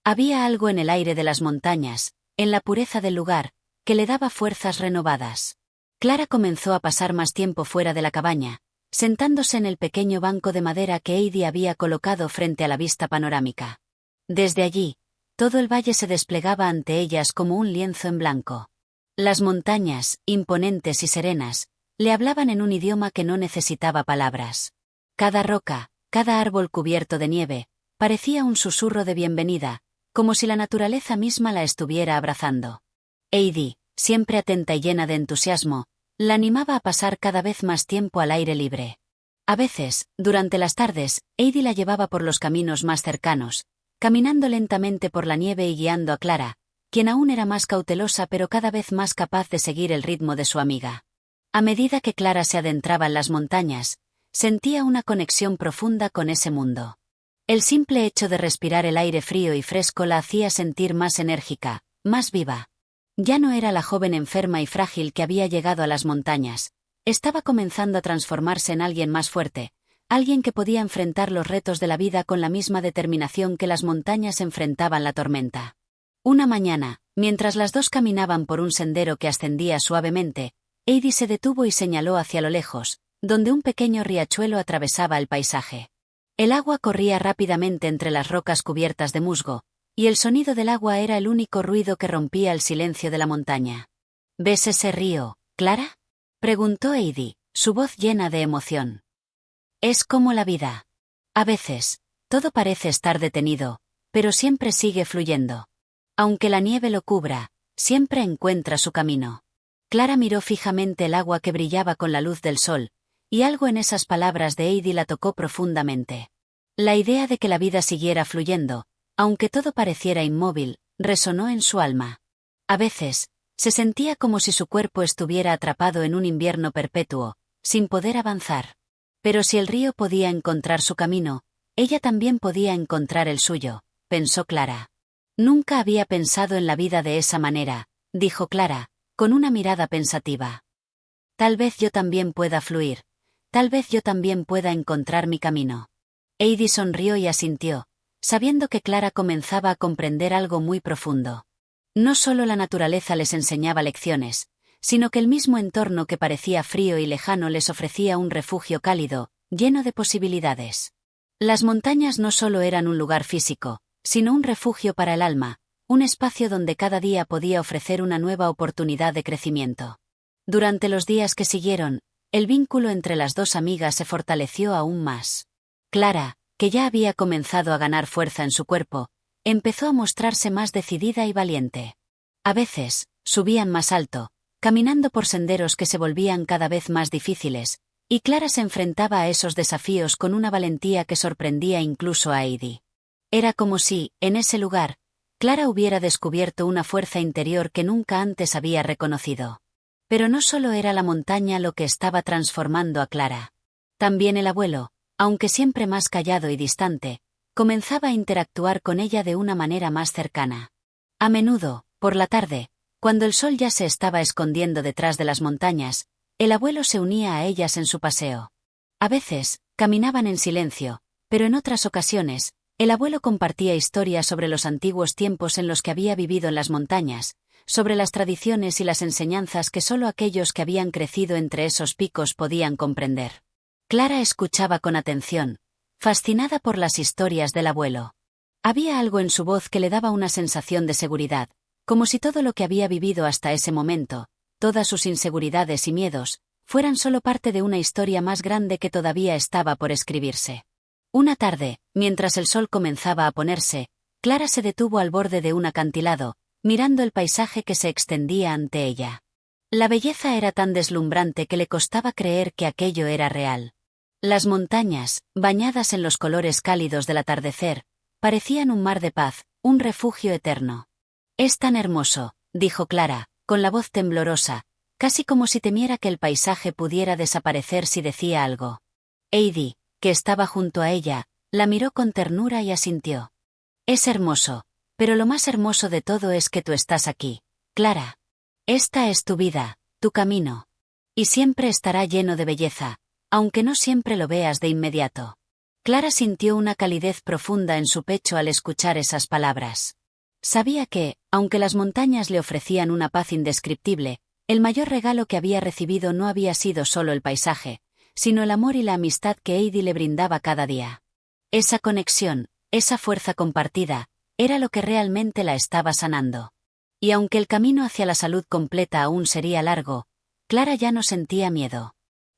S1: Había algo en el aire de las montañas, en la pureza del lugar, que le daba fuerzas renovadas. Clara comenzó a pasar más tiempo fuera de la cabaña, sentándose en el pequeño banco de madera que Heidi había colocado frente a la vista panorámica. Desde allí, todo el valle se desplegaba ante ellas como un lienzo en blanco. Las montañas, imponentes y serenas, le hablaban en un idioma que no necesitaba palabras. Cada roca, cada árbol cubierto de nieve, parecía un susurro de bienvenida, como si la naturaleza misma la estuviera abrazando. Heidi, siempre atenta y llena de entusiasmo, la animaba a pasar cada vez más tiempo al aire libre. A veces, durante las tardes, Heidi la llevaba por los caminos más cercanos, caminando lentamente por la nieve y guiando a Clara, quien aún era más cautelosa pero cada vez más capaz de seguir el ritmo de su amiga. A medida que Clara se adentraba en las montañas, sentía una conexión profunda con ese mundo. El simple hecho de respirar el aire frío y fresco la hacía sentir más enérgica, más viva. Ya no era la joven enferma y frágil que había llegado a las montañas, estaba comenzando a transformarse en alguien más fuerte, alguien que podía enfrentar los retos de la vida con la misma determinación que las montañas enfrentaban la tormenta. Una mañana, mientras las dos caminaban por un sendero que ascendía suavemente, Heidi se detuvo y señaló hacia lo lejos, donde un pequeño riachuelo atravesaba el paisaje. El agua corría rápidamente entre las rocas cubiertas de musgo, y el sonido del agua era el único ruido que rompía el silencio de la montaña. ¿Ves ese río, Clara?, preguntó Heidi, su voz llena de emoción. Es como la vida. A veces, todo parece estar detenido, pero siempre sigue fluyendo. Aunque la nieve lo cubra, siempre encuentra su camino. Clara miró fijamente el agua que brillaba con la luz del sol, y algo en esas palabras de Heidi la tocó profundamente. La idea de que la vida siguiera fluyendo, aunque todo pareciera inmóvil, resonó en su alma. A veces, se sentía como si su cuerpo estuviera atrapado en un invierno perpetuo, sin poder avanzar. Pero si el río podía encontrar su camino, ella también podía encontrar el suyo, pensó Clara. Nunca había pensado en la vida de esa manera, dijo Clara, con una mirada pensativa. Tal vez yo también pueda fluir, tal vez yo también pueda encontrar mi camino. Heidi sonrió y asintió, sabiendo que Clara comenzaba a comprender algo muy profundo. No solo la naturaleza les enseñaba lecciones, sino que el mismo entorno que parecía frío y lejano les ofrecía un refugio cálido, lleno de posibilidades. Las montañas no solo eran un lugar físico, sino un refugio para el alma, un espacio donde cada día podía ofrecer una nueva oportunidad de crecimiento. Durante los días que siguieron, el vínculo entre las dos amigas se fortaleció aún más. Clara, que ya había comenzado a ganar fuerza en su cuerpo, empezó a mostrarse más decidida y valiente. A veces, subían más alto, caminando por senderos que se volvían cada vez más difíciles, y Clara se enfrentaba a esos desafíos con una valentía que sorprendía incluso a Heidi. Era como si, en ese lugar, Clara hubiera descubierto una fuerza interior que nunca antes había reconocido. Pero no solo era la montaña lo que estaba transformando a Clara. También el abuelo, aunque siempre más callado y distante, comenzaba a interactuar con ella de una manera más cercana. A menudo, por la tarde, cuando el sol ya se estaba escondiendo detrás de las montañas, el abuelo se unía a ellas en su paseo. A veces, caminaban en silencio, pero en otras ocasiones, el abuelo compartía historias sobre los antiguos tiempos en los que había vivido en las montañas, sobre las tradiciones y las enseñanzas que solo aquellos que habían crecido entre esos picos podían comprender. Clara escuchaba con atención, fascinada por las historias del abuelo. Había algo en su voz que le daba una sensación de seguridad, como si todo lo que había vivido hasta ese momento, todas sus inseguridades y miedos, fueran solo parte de una historia más grande que todavía estaba por escribirse. Una tarde, mientras el sol comenzaba a ponerse, Clara se detuvo al borde de un acantilado, mirando el paisaje que se extendía ante ella. La belleza era tan deslumbrante que le costaba creer que aquello era real. Las montañas, bañadas en los colores cálidos del atardecer, parecían un mar de paz, un refugio eterno. «Es tan hermoso», dijo Clara, con la voz temblorosa, casi como si temiera que el paisaje pudiera desaparecer si decía algo. Heidi, que estaba junto a ella, la miró con ternura y asintió. «Es hermoso, pero lo más hermoso de todo es que tú estás aquí, Clara. Esta es tu vida, tu camino. Y siempre estará lleno de belleza, aunque no siempre lo veas de inmediato». Clara sintió una calidez profunda en su pecho al escuchar esas palabras. Sabía que, aunque las montañas le ofrecían una paz indescriptible, el mayor regalo que había recibido no había sido solo el paisaje, sino el amor y la amistad que Heidi le brindaba cada día. Esa conexión, esa fuerza compartida, era lo que realmente la estaba sanando. Y aunque el camino hacia la salud completa aún sería largo, Clara ya no sentía miedo.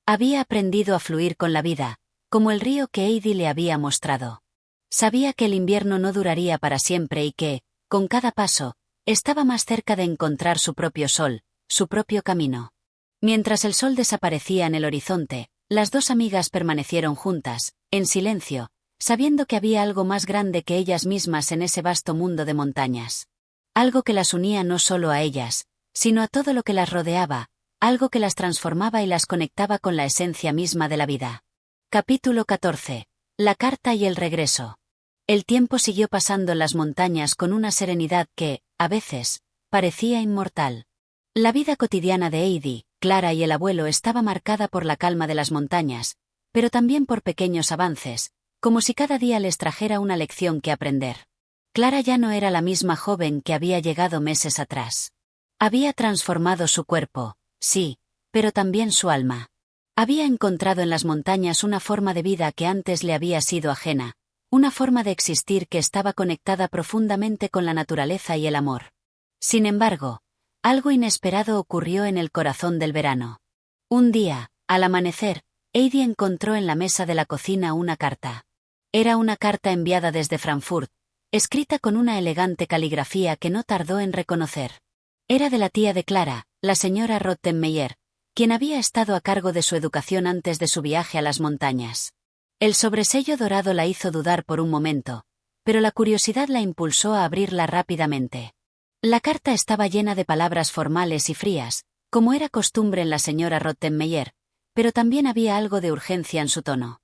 S1: Había aprendido a fluir con la vida, como el río que Heidi le había mostrado. Sabía que el invierno no duraría para siempre y que, con cada paso, estaba más cerca de encontrar su propio sol, su propio camino. Mientras el sol desaparecía en el horizonte, las dos amigas permanecieron juntas, en silencio, sabiendo que había algo más grande que ellas mismas en ese vasto mundo de montañas. Algo que las unía no solo a ellas, sino a todo lo que las rodeaba, algo que las transformaba y las conectaba con la esencia misma de la vida. Capítulo 14. La carta y el regreso. El tiempo siguió pasando en las montañas con una serenidad que, a veces, parecía inmortal. La vida cotidiana de Heidi, Clara y el abuelo estaba marcada por la calma de las montañas, pero también por pequeños avances, como si cada día les trajera una lección que aprender. Clara ya no era la misma joven que había llegado meses atrás. Había transformado su cuerpo, sí, pero también su alma. Había encontrado en las montañas una forma de vida que antes le había sido ajena, una forma de existir que estaba conectada profundamente con la naturaleza y el amor. Sin embargo, algo inesperado ocurrió en el corazón del verano. Un día, al amanecer, Heidi encontró en la mesa de la cocina una carta. Era una carta enviada desde Frankfurt, escrita con una elegante caligrafía que no tardó en reconocer. Era de la tía de Clara, la señora Rottenmeier, quien había estado a cargo de su educación antes de su viaje a las montañas. El sobresello dorado la hizo dudar por un momento, pero la curiosidad la impulsó a abrirla rápidamente. La carta estaba llena de palabras formales y frías, como era costumbre en la señora Rottenmeier, pero también había algo de urgencia en su tono.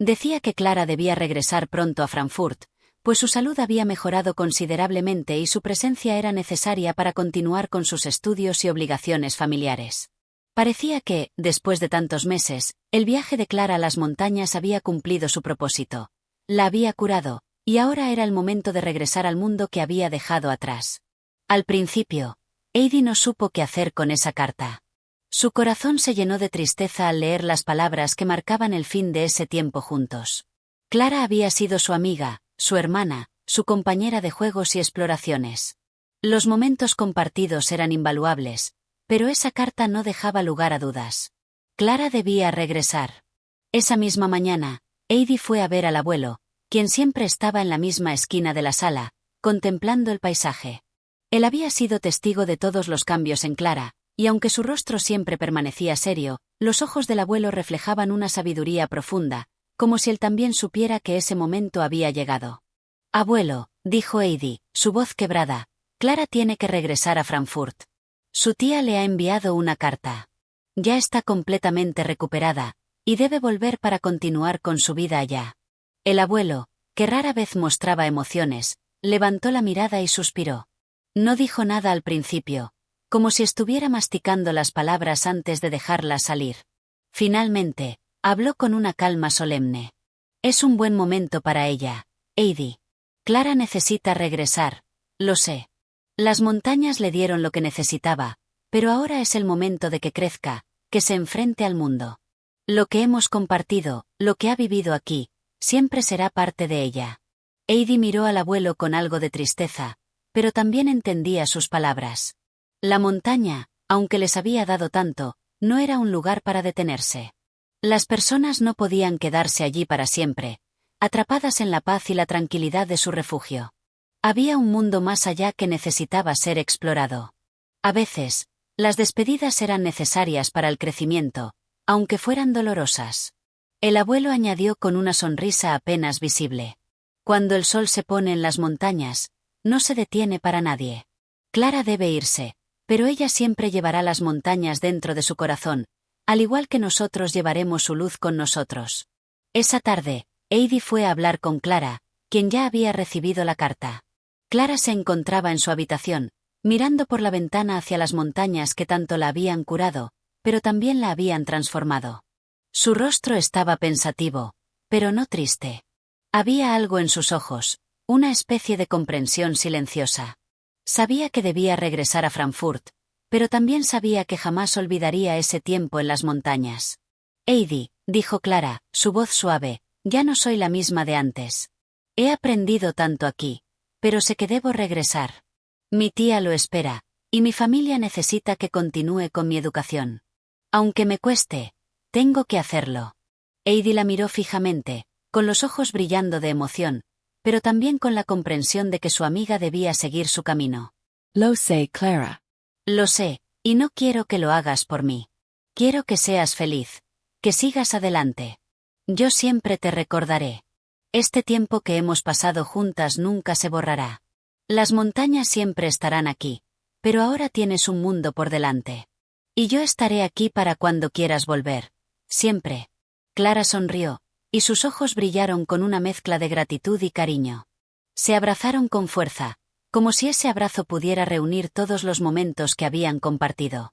S1: Decía que Clara debía regresar pronto a Frankfurt, pues su salud había mejorado considerablemente y su presencia era necesaria para continuar con sus estudios y obligaciones familiares. Parecía que, después de tantos meses, el viaje de Clara a las montañas había cumplido su propósito. La había curado, y ahora era el momento de regresar al mundo que había dejado atrás. Al principio, Heidi no supo qué hacer con esa carta. Su corazón se llenó de tristeza al leer las palabras que marcaban el fin de ese tiempo juntos. Clara había sido su amiga, su hermana, su compañera de juegos y exploraciones. Los momentos compartidos eran invaluables, pero esa carta no dejaba lugar a dudas. Clara debía regresar. Esa misma mañana, Heidi fue a ver al abuelo, quien siempre estaba en la misma esquina de la sala, contemplando el paisaje. Él había sido testigo de todos los cambios en Clara, y aunque su rostro siempre permanecía serio, los ojos del abuelo reflejaban una sabiduría profunda, como si él también supiera que ese momento había llegado. «Abuelo», dijo Heidi, su voz quebrada, «Clara tiene que regresar a Frankfurt. Su tía le ha enviado una carta. Ya está completamente recuperada, y debe volver para continuar con su vida allá». El abuelo, que rara vez mostraba emociones, levantó la mirada y suspiró. No dijo nada al principio, como si estuviera masticando las palabras antes de dejarlas salir. Finalmente, habló con una calma solemne. «Es un buen momento para ella, Heidi. Clara necesita regresar, lo sé. Las montañas le dieron lo que necesitaba, pero ahora es el momento de que crezca, que se enfrente al mundo. Lo que hemos compartido, lo que ha vivido aquí, siempre será parte de ella». Heidi miró al abuelo con algo de tristeza, pero también entendía sus palabras. La montaña, aunque les había dado tanto, no era un lugar para detenerse. Las personas no podían quedarse allí para siempre, atrapadas en la paz y la tranquilidad de su refugio. Había un mundo más allá que necesitaba ser explorado. A veces, las despedidas eran necesarias para el crecimiento, aunque fueran dolorosas. El abuelo añadió con una sonrisa apenas visible. Cuando el sol se pone en las montañas, no se detiene para nadie. Clara debe irse, pero ella siempre llevará las montañas dentro de su corazón, al igual que nosotros llevaremos su luz con nosotros. Esa tarde, Heidi fue a hablar con Clara, quien ya había recibido la carta. Clara se encontraba en su habitación, mirando por la ventana hacia las montañas que tanto la habían curado, pero también la habían transformado. Su rostro estaba pensativo, pero no triste. Había algo en sus ojos, una especie de comprensión silenciosa. Sabía que debía regresar a Frankfurt, pero también sabía que jamás olvidaría ese tiempo en las montañas. «Heidi», dijo Clara, su voz suave, «ya no soy la misma de antes. He aprendido tanto aquí, pero sé que debo regresar. Mi tía lo espera, y mi familia necesita que continúe con mi educación. Aunque me cueste, tengo que hacerlo». Heidi la miró fijamente, con los ojos brillando de emoción, pero también con la comprensión de que su amiga debía seguir su camino.
S2: Lo sé, Clara.
S1: «Lo sé, y no quiero que lo hagas por mí. Quiero que seas feliz, que sigas adelante. Yo siempre te recordaré. Este tiempo que hemos pasado juntas nunca se borrará. Las montañas siempre estarán aquí, pero ahora tienes un mundo por delante. Y yo estaré aquí para cuando quieras volver. Siempre». Clara sonrió, y sus ojos brillaron con una mezcla de gratitud y cariño. Se abrazaron con fuerza, como si ese abrazo pudiera reunir todos los momentos que habían compartido.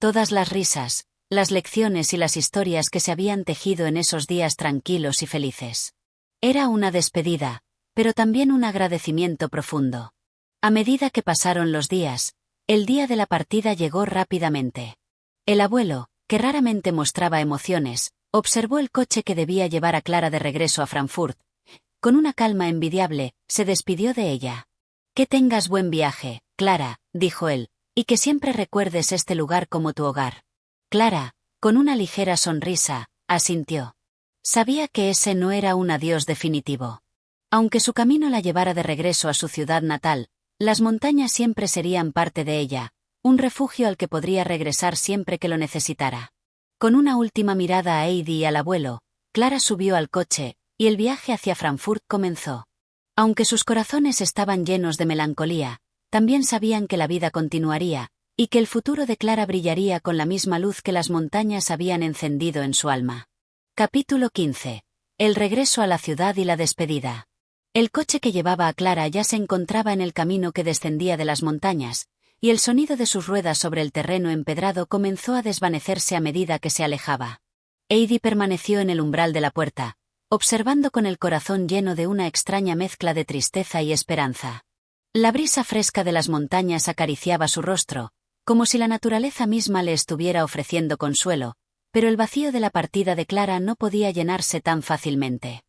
S1: Todas las risas, las lecciones y las historias que se habían tejido en esos días tranquilos y felices. Era una despedida, pero también un agradecimiento profundo. A medida que pasaron los días, el día de la partida llegó rápidamente. El abuelo, que raramente mostraba emociones, observó el coche que debía llevar a Clara de regreso a Frankfurt. Con una calma envidiable, se despidió de ella. «Que tengas buen viaje, Clara», dijo él, «y que siempre recuerdes este lugar como tu hogar». Clara, con una ligera sonrisa, asintió. Sabía que ese no era un adiós definitivo. Aunque su camino la llevara de regreso a su ciudad natal, las montañas siempre serían parte de ella, un refugio al que podría regresar siempre que lo necesitara. Con una última mirada a Heidi y al abuelo, Clara subió al coche, y el viaje hacia Frankfurt comenzó. Aunque sus corazones estaban llenos de melancolía, también sabían que la vida continuaría, y que el futuro de Clara brillaría con la misma luz que las montañas habían encendido en su alma. Capítulo 15. El regreso a la ciudad y la despedida. El coche que llevaba a Clara ya se encontraba en el camino que descendía de las montañas, y el sonido de sus ruedas sobre el terreno empedrado comenzó a desvanecerse a medida que se alejaba. Heidi permaneció en el umbral de la puerta, observando con el corazón lleno de una extraña mezcla de tristeza y esperanza. La brisa fresca de las montañas acariciaba su rostro, como si la naturaleza misma le estuviera ofreciendo consuelo, pero el vacío de la partida de Clara no podía llenarse tan fácilmente.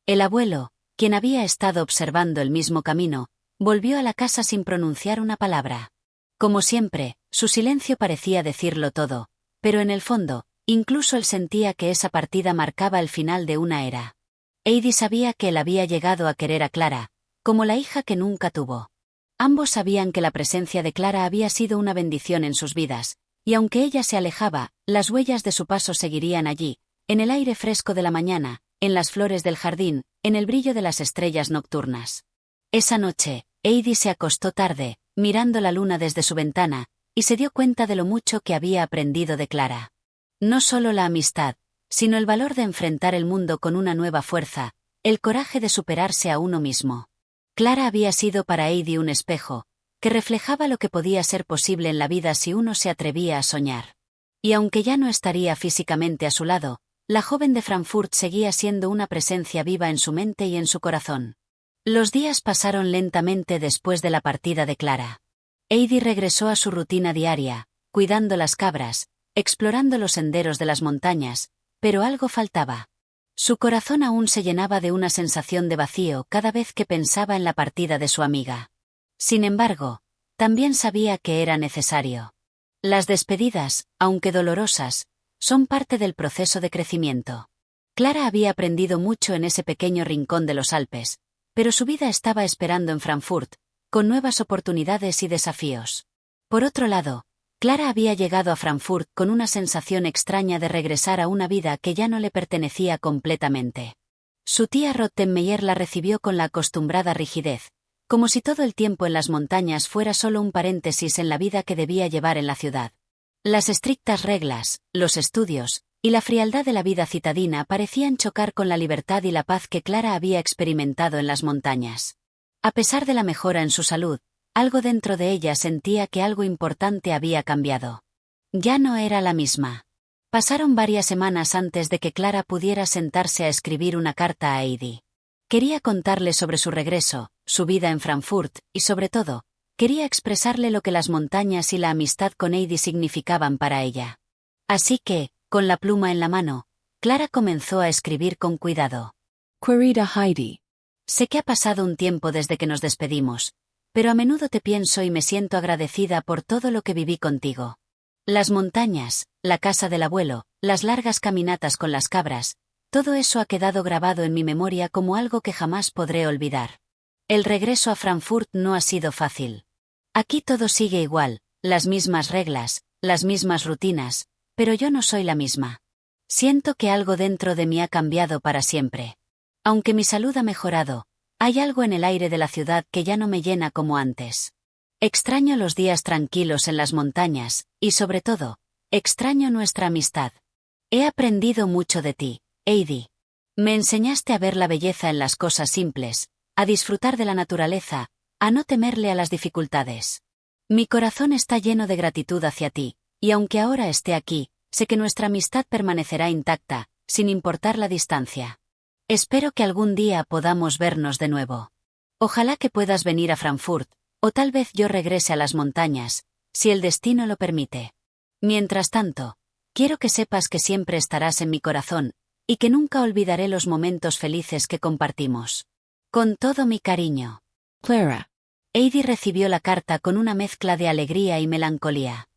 S1: El abuelo, quien había estado observando el mismo camino, volvió a la casa sin pronunciar una palabra. Como siempre, su silencio parecía decirlo todo, pero en el fondo, incluso él sentía que esa partida marcaba el final de una era. Heidi sabía que él había llegado a querer a Clara, como la hija que nunca tuvo. Ambos sabían que la presencia de Clara había sido una bendición en sus vidas, y aunque ella se alejaba, las huellas de su paso seguirían allí, en el aire fresco de la mañana, en las flores del jardín, en el brillo de las estrellas nocturnas. Esa noche, Heidi se acostó tarde, mirando la luna desde su ventana, y se dio cuenta de lo mucho que había aprendido de Clara. No solo la amistad, sino el valor de enfrentar el mundo con una nueva fuerza, el coraje de superarse a uno mismo. Clara había sido para Heidi un espejo, que reflejaba lo que podía ser posible en la vida si uno se atrevía a soñar. Y aunque ya no estaría físicamente a su lado, la joven de Frankfurt seguía siendo una presencia viva en su mente y en su corazón. Los días pasaron lentamente después de la partida de Clara. Heidi regresó a su rutina diaria, cuidando las cabras, explorando los senderos de las montañas, pero algo faltaba. Su corazón aún se llenaba de una sensación de vacío cada vez que pensaba en la partida de su amiga. Sin embargo, también sabía que era necesario. Las despedidas, aunque dolorosas, son parte del proceso de crecimiento. Clara había aprendido mucho en ese pequeño rincón de los Alpes, pero su vida estaba esperando en Frankfurt, con nuevas oportunidades y desafíos. Por otro lado, Clara había llegado a Frankfurt con una sensación extraña de regresar a una vida que ya no le pertenecía completamente. Su tía Rottenmeier la recibió con la acostumbrada rigidez, como si todo el tiempo en las montañas fuera solo un paréntesis en la vida que debía llevar en la ciudad. Las estrictas reglas, los estudios, y la frialdad de la vida citadina parecían chocar con la libertad y la paz que Clara había experimentado en las montañas. A pesar de la mejora en su salud, algo dentro de ella sentía que algo importante había cambiado. Ya no era la misma. Pasaron varias semanas antes de que Clara pudiera sentarse a escribir una carta a Heidi. Quería contarle sobre su regreso, su vida en Frankfurt, y sobre todo, quería expresarle lo que las montañas y la amistad con Heidi significaban para ella. Así que, con la pluma en la mano, Clara comenzó a escribir con cuidado.
S2: Querida Heidi.
S1: Sé que ha pasado un tiempo desde que nos despedimos, pero a menudo te pienso y me siento agradecida por todo lo que viví contigo. Las montañas, la casa del abuelo, las largas caminatas con las cabras, todo eso ha quedado grabado en mi memoria como algo que jamás podré olvidar. El regreso a Frankfurt no ha sido fácil. Aquí todo sigue igual, las mismas reglas, las mismas rutinas, pero yo no soy la misma. Siento que algo dentro de mí ha cambiado para siempre. Aunque mi salud ha mejorado, hay algo en el aire de la ciudad que ya no me llena como antes. Extraño los días tranquilos en las montañas, y sobre todo, extraño nuestra amistad. He aprendido mucho de ti, Heidi. Me enseñaste a ver la belleza en las cosas simples, a disfrutar de la naturaleza, a no temerle a las dificultades. Mi corazón está lleno de gratitud hacia ti, y aunque ahora esté aquí, sé que nuestra amistad permanecerá intacta, sin importar la distancia. Espero que algún día podamos vernos de nuevo. Ojalá que puedas venir a Frankfurt, o tal vez yo regrese a las montañas, si el destino lo permite. Mientras tanto, quiero que sepas que siempre estarás en mi corazón, y que nunca olvidaré los momentos felices que compartimos. Con todo mi cariño.
S2: Clara.
S1: Heidi recibió la carta con una mezcla de alegría y melancolía.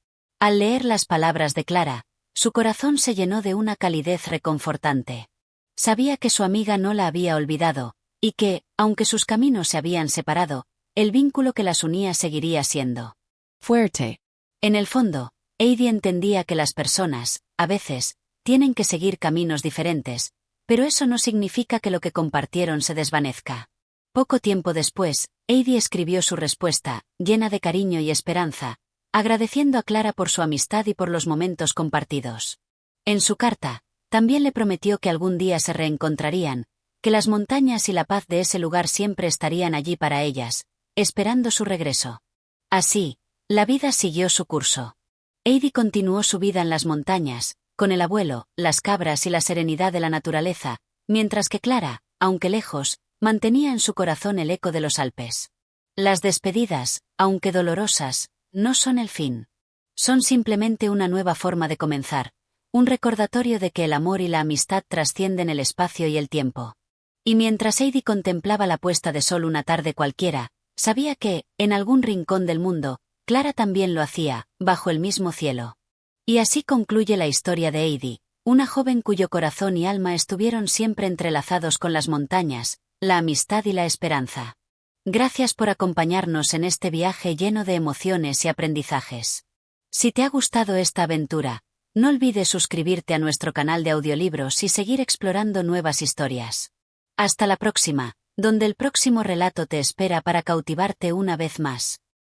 S1: Al leer las palabras de Clara, su corazón se llenó de una calidez reconfortante. Sabía que su amiga no la había olvidado, y que, aunque sus caminos se habían separado, el vínculo que las unía seguiría siendo
S2: fuerte.
S1: En el fondo, Heidi entendía que las personas, a veces, tienen que seguir caminos diferentes, pero eso no significa que lo que compartieron se desvanezca. Poco tiempo después, Heidi escribió su respuesta, llena de cariño y esperanza, agradeciendo a Clara por su amistad y por los momentos compartidos. En su carta, también le prometió que algún día se reencontrarían, que las montañas y la paz de ese lugar siempre estarían allí para ellas, esperando su regreso. Así, la vida siguió su curso. Heidi continuó su vida en las montañas, con el abuelo, las cabras y la serenidad de la naturaleza, mientras que Clara, aunque lejos, mantenía en su corazón el eco de los Alpes. Las despedidas, aunque dolorosas, no son el fin. Son simplemente una nueva forma de comenzar, un recordatorio de que el amor y la amistad trascienden el espacio y el tiempo. Y mientras Heidi contemplaba la puesta de sol una tarde cualquiera, sabía que, en algún rincón del mundo, Clara también lo hacía, bajo el mismo cielo. Y así concluye la historia de Heidi, una joven cuyo corazón y alma estuvieron siempre entrelazados con las montañas, la amistad y la esperanza. Gracias por acompañarnos en este viaje lleno de emociones y aprendizajes. Si te ha gustado esta aventura, no olvides suscribirte a nuestro canal de audiolibros y seguir explorando nuevas historias. Hasta la próxima, donde el próximo relato te espera para cautivarte una vez más.